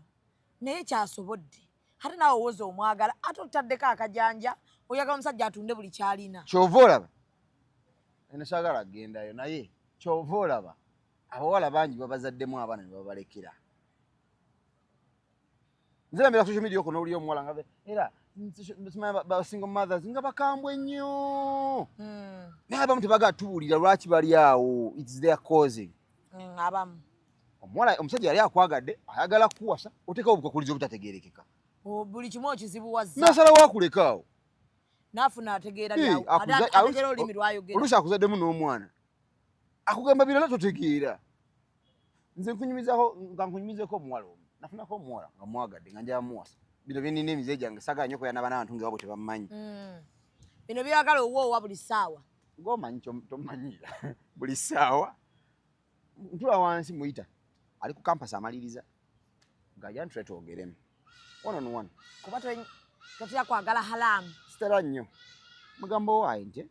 Naye kyasobodde. Ate naawe owoza omwagala ate otaddeko akajanja oyagala omusajja atunde buli kyalina. Kyova olaba. Eno saagala agendayo naye kyova olaba. Abawala bangi babazaddemu abaana ne babalekera. Nzira mbera social media okuno oli omuwala nga era ba single mothers nga bakambwe nnyo. Naye abamu tebagatuwulira lwaki bali awo. It's their causing. Abamu. Omusajja yali akwagadde ayagala kukuwasa oteekawo obukakulizo obutategeerekeka. Buli kimu okizibuwazza. Nasalawo akuleka awo. N'afuna ategeera byawo. Ategeera olulimi lwayogera. Oluusi akuzaddemu n'omwana. akugamba birala totegeera. Nze nkunyumizeko omuwala omu. Nafunako omuwala nga mwagadde nga njala muwasa. Bino byenina emize gyange sagala nnyo kuyana bantu nga bwe tebamanyi. Bino byagala owoowa buli ssaawa. Ng'omanyi tomanyira buli ssaawa. Ntula wansi muyita. Ali ku kampasi amaliriza. Ng'ajja ntule twogeremu. One on one. Kuba totera kwagala halamu. Sitera nnyo. Mugamba owaaye nti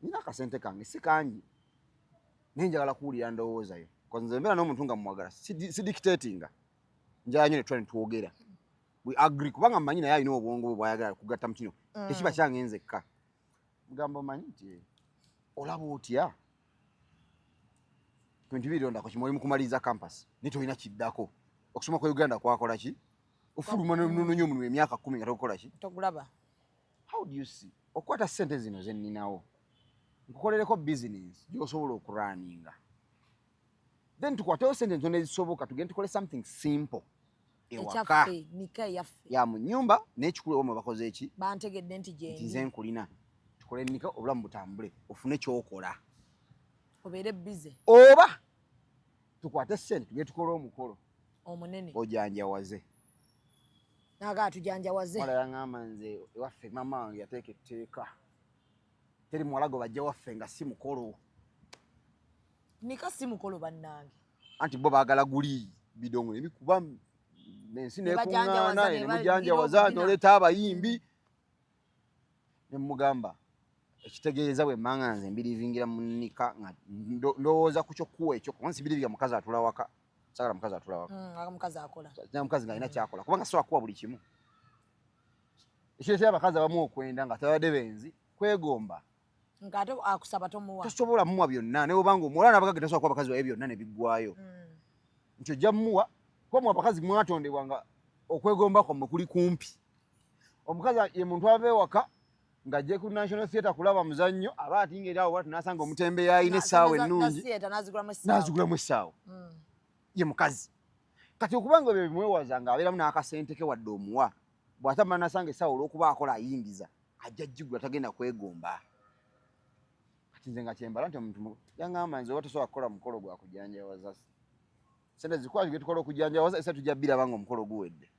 nina akasente kange si kangi. Naye njagala kuwulira ndowooza yo. Nze mbeera n'omuntu nga mwagala si dictatinga. Njala nnyo ne tule twogera. We agree kubanga mmanyi naye alina obwongo bwe bw'ayagala kugatta mu kino. Tekiba kyange nzekka. Mugamba omanyi nti olaba otya? 22 ondako kimuli mu kumaliriza campus. Naye tolina kiddako. Okusoma kwa Uganda kwakola ki? Ofuluma n'onoonya omunwe emyaka 10 nga tokola ki? Togulaba. How do you see? Okwata ssente zino ze nninawo. Nkukolereko business gy'osobola okuraaninga. Then tukwateyo ssente ntono ezisoboka tugende tukole something simple. Ewaka. Nika yaffe. Ya mu nnyumba n'ekikulu omwe bakoze eki? Bantegedde nti gyendi. Nze nkulina. Tukole nika obulamu butambule. Ofune ky'okola. Obeere busy. Oba tukwate ssente tugende tukole omukolo. Omunene. Ojanjawaze. Naga tujanjawaze. Wala yaŋŋamba nze ewaffe mama wange yateeka etteeka. Teri muwalago bajja waffe nga si mukolo. Nika si mukolo bannange. Anti bo baagala guli bidongo ne bikuba n'ensi n'ekuŋŋaana ne mujanjawaza n'oleeta abayimbi. Ne mugamba ekitegeeza bwe mmanga nze mbirivingira mu nika nga ndowooza ku kyokkuwa ekyo kubanga sibiriviga mukazi atula waka. Sagala mukazi atula waka. Mukazi akola. Mukazi ng'alina kyakola kubanga so akuwa buli kimu. Ekireetera abakazi abamu okwenda nga tabadde benzi kwegomba. Ngate akusaba tomuwa. Tosobola muwa byonna ne obanga omuwala n'abagage tasobola kuba abakazi bawe byonna ne biggwayo. Nti ojja muwa kuba mu abakazi mwatondebwa nga okwegomba kwammwe kuli kumpi. Omukazi ye muntu ava ewaka ng'ajje ku National Theatre kulaba muzannyo aba atinga awo bwatu n'asanga omutembe yayina essaawa ennungi n'azigulamu essaawa. Ye mukazi. Kati okubanga ebyo bimwewaza ng'abeeramu n'akasente ke wadde omuwa bw'atamala n'asanga essaawa olw'okuba akola ayingiza ajja jjigula tagenda kwegomba. Nze nga kyembala nti omuntu yaŋŋamba nze oba tosobola kukola mukolo gwa kujanjawaza. Sente zikuwa tugende tukole okujanjawaza ese tujja biraba nga omukolo guwedde.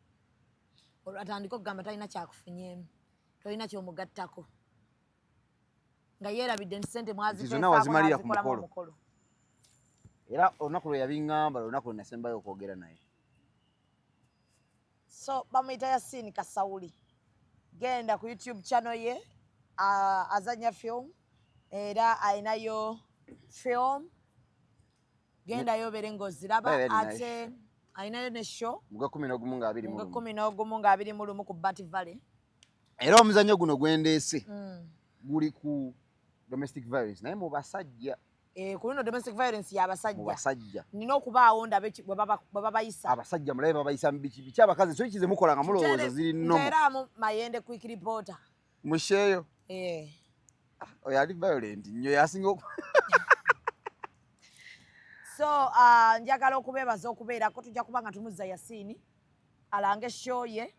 Atandika okugamba talina kyakufunyeemu. Tolina ky'omugattako. Nga yeerabidde nti ssente zonna wazimalira ku mukolo. Era olunaku lwe yabiŋŋamba olunaku lwe nasembayo okwogera naye. So bamuyita Yasin Kasawuli. Genda ku YouTube channel ye azanya film. Era ayinayo film. Gendayo obere ng'oziraba ate ayinayo ne show. Muga 11 nga 20 Muga 11 nga 21 ku Bat Valley. Era omuzannyo guno gwendeese guli ku domestic violence naye mu basajja. Ku luno domestic violence y'abasajja. Mu basajja. Nina okubaawo ndabe bwe babayisa. Abasajja mulabe babayisa biki abakazi so kize mukola nga mulowooza ziri nnomo. Era mu Mayende Quick Reporter. Musheeyo. Oyo ali violent nnyo yasinga So njagala okubeebaza okubeerako tujja kuba nga tumuzza Yasini alange show ye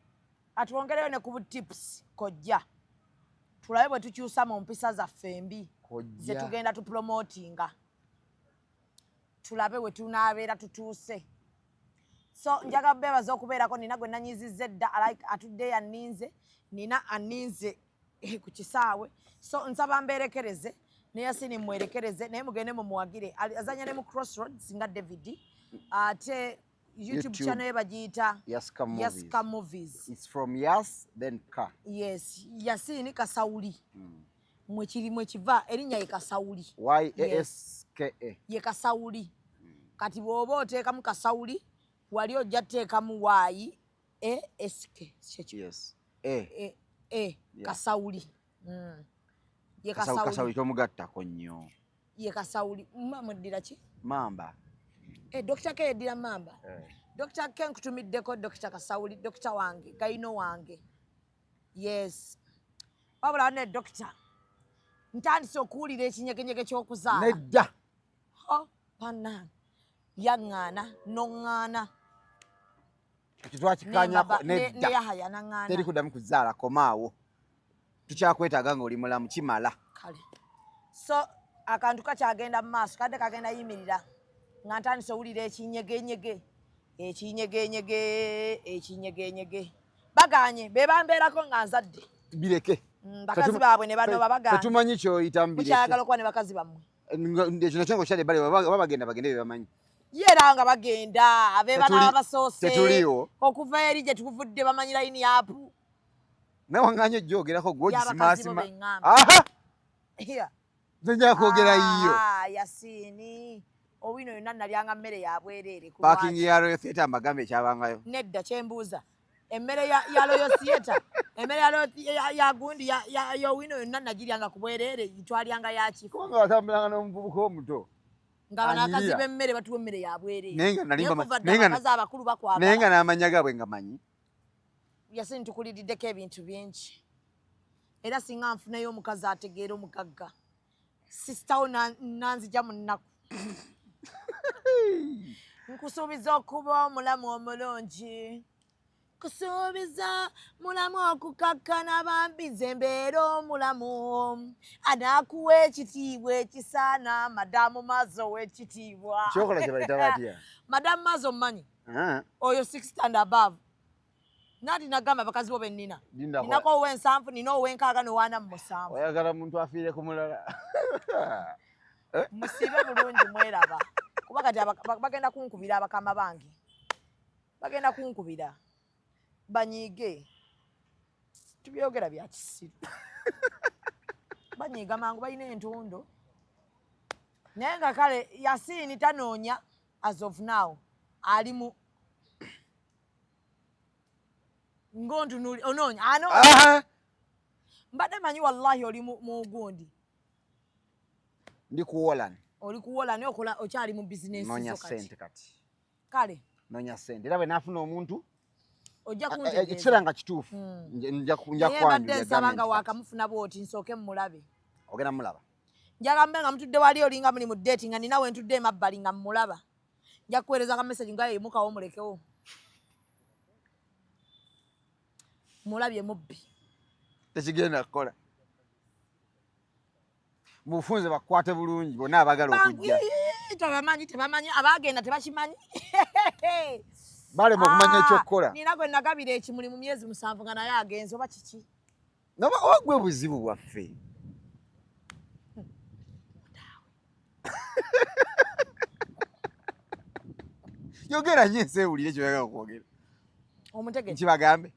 atwongereyo ne ku tips kojja tulabe bwe tukyusa mu mpisa zaffe embi ze tugenda tupromotinga tulabe bwe tunaabeera tutuuse. So njagala kubeebaza okubeerako nina gwe nanyizizza edda atudde yanninze nina aninze ku kisaawe. So nsaba mberekereze ne Yasini mwerekereze naye mugende mumuwagire azanya ne mu Crossroads nga David ate YouTube channel ye bagiyita Yaska Movies. It's from Yas then Ka. Yes, Yasini Kasawuli. Mwe kiva erinnya ye Kasawuli. YASKA. Ye Kasawuli. Kati bw'oba oteekamu Kasawuli wali ojja teekamu YASK. Yes. Kasawuli. Ye Kasawuli tomugattako nnyo. Ye Kasawuli. Mama ddira ki? Mamba. Dr. K yeddira Mamba. Dr. K nkutumiddeko Dr. Kasawuli, Dr. wange, Gaino wange. Yes. Wabula ne Dr. Ntandise okuwulira ekinyegenyege ky'okuzaala. Nedda. Panna. Yaŋŋaana, noŋŋaana. Kitwakikanyako nedda. Yahaya naŋŋaana. Teri kuddamu kuzaala komaawo. Tukyakwetaaga ng'oli mulamu kimala. Kale. So akantu kakyagenda mu maaso kadde kagenda yimirira nga ntandise owulira ekinyegenyege baganye be bambeerako nga nzadde bireke bakazi baabwe ne bano babaganye tetumanyi kyoyita mu bireke mukyayagala okuba ne bakazi bammwe ekyo nakyo ngokyali bale baba bagende be bamanyi yeera nga bagenda abe bana abasoose tetuliwo okuva eri gye tukuvudde bamanyi layini yaapu nawanganye ojjogerako gwogisimaasima nja kwogera yiyo Yasini owino yonna nalyanga mmere ya bwereere parking ya Royal Theatre amagambo ekyabangayo nedda kyembuuza emmere ya Royal Theatre emmere ya gundi y'owino yonna nagiryanga ku bwereere twalyanga yaki kubanga watambulanga n'omuvubuka omuto nga banakazi b'emmere batuwa emmere ya bwereere naye nga n'amanya gaabwe nga manyi Yasini tukuliddeko ebintu bingi era singa nfunayo omukazi ategeera omugagga sisitawo nanzija mu nnaku nkusuubiza okuba omulamu omulungi kusuubiza mulamu okukakkana bambize mbeera omulamu anaakuwa ekitiibwa ekisaana madamu Mazo w'ekitiibwa kyokola kye bayita batya madamu Mazo mmanyi oyo 60 and above nati nagamba bakazi bo bennina ninako ow'ensanvu nina ow'enkaaga n'owaana mu musanvu oyagala muntu afiire ku mulala musibe bulungi mweraba kuba kati bagenda kunkubira abakama bange bagenda kunkubira banyiige tubyogera bya kisiru banyiiga mangu balina entundo naye nga kale Yasini tanoonya as of now ali mu ngontunuli onoonya mbadde manyi wallahi oli mu gundi ndi kuwolani oli kuwolani okyali mu bizinesi nonya sente kati kale nonya sente era bwe naafuna omuntu ojja kuntegeeza ekiseera nga kituufu nja kwanjula nsaba nga waakamufuna bwoti nsooke mumulabe ogenda mulaba njaga mbe nga mutudde wali olinga muli mu deeti nga nina we ntudde emabbali nga mumulaba nja kuweereza ka message nga yemukawo mulekewo mulabye mubbi tekigenda kukola mufunze bakwate bulungi bonna abagala okujja tebamanyi abagenda tebakimanyi balema okumanya ekyokukola nina gwe nagabira ekimuli mu myezi 7 nga naye agenze oba kiki oba gwe buzibu bwaffe yogera nyo ensewulire kyoyagala okwogera nkibagambe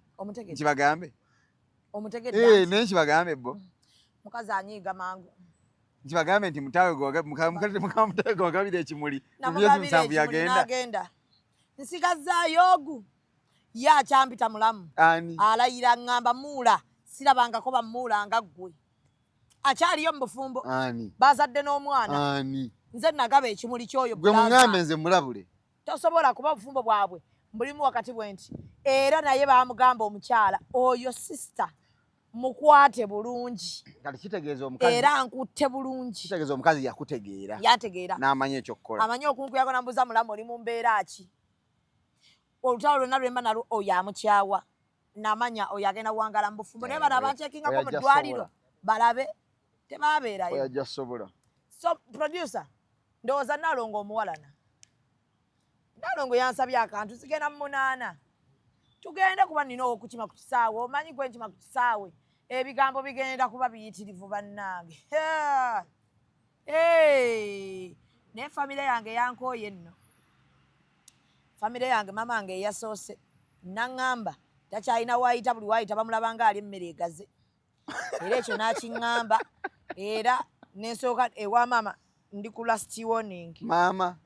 naye nkibagambe bo mukazi anyiiga mangu nkibagambe nti mutawe gwagabira ekimuli mu myezi 7 yagenda nsigazaayo ogu ye akyampita mulamu alayira ngamba muula sirabangako bamuula nga ggwe akyaliyo mu bufumbo bazadde n'omwana nze nagaba ekimuli kyoyo gwe muŋambe nze mulabule tosobola kuba obufumbo bwabwe mbulimu wakati bwe nti era naye bamugamba omukyala oyo sisita mukwate bulungi era nkutte bulungi kitegeeza omukazi yakutegeera yategeera n'amanya ekyokukola amanyi okunkuyako nambuuza mulamu oli mu mbeera ki olutalo lwonna lwemba nalwo oyo amukyawa namanya oyo agenda wangala mu bufumbo naye bano abakyekingako mu ddwaliro balabe tebabeerayo oyajja sobola so producer ndowooza Nalongo omuwalana Nalongo yansabye akantu sigenda mu 8 tugende kuba nina okukima ku kisaawe omanyi gwe nkima ku kisaawe ebigambo bigenda kuba biyitirivu bannange naye famire yange yankooye nno famire yange mama wange eyasoose naŋŋamba takyalina waayita buli waayita bamulabanga ali emmere egaze era ekyo n'akiŋŋamba era nensooka ewa mama ndi ku last warning maama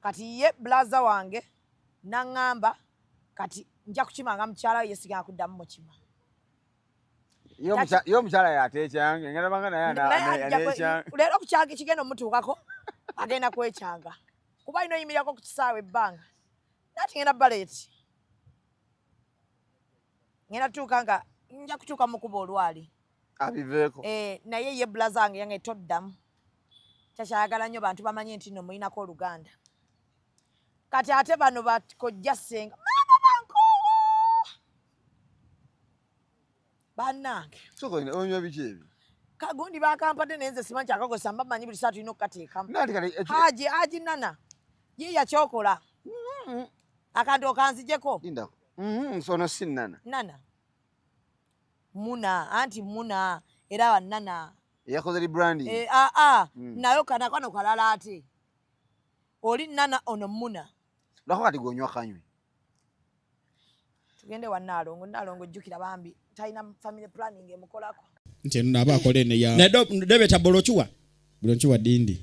kati ye blaza wange naŋŋamba kati nja kukimanga mukyala we yesigana kuddamu mukima yo omukyala yateekyanga engalabanga naye leero kukyanga kigenda omutuukako agenda kwekyanga kuba alina oyimirako ku kisaawe ebbanga nati ngenda baleeti ngenda tuuka nga nja kutuuka mukuba olwali abiveeko naye ye blaza wange yange toddamu takyayagala nnyo bantu bamanye nti nno mulinako oluganda kati ate bano bakojja ssenga maama bankoowa bannange onywa biki ebyo kagundi bakampadde nenze simanyi kyakakozesa mba manyi buli saa tulina okukateekamu. Haji Nana yiya kyokola akantu okanzijeko. Sono si Nana. Muna anti Muna era wa Nana yakoze li brandi nayo kano kalala ate oli Nana ono Muna lwako kati gonywa kanywe tugende wa Nalongo jjukira bambi talina family planning emukolako nti naba akole ne ya debeta bolochuwa dindi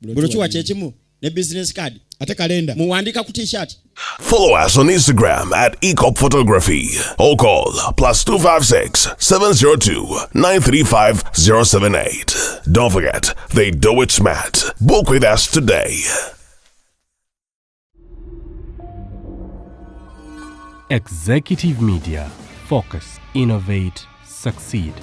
bolochuwa kyekimu ne business card ate kalenda muwandika ku t-shirt. Follow us on Instagram at Ecop Photography or call +256 702 935 078. Don't forget, they do it smart. Book with us today. Executive Media. Focus, innovate, succeed.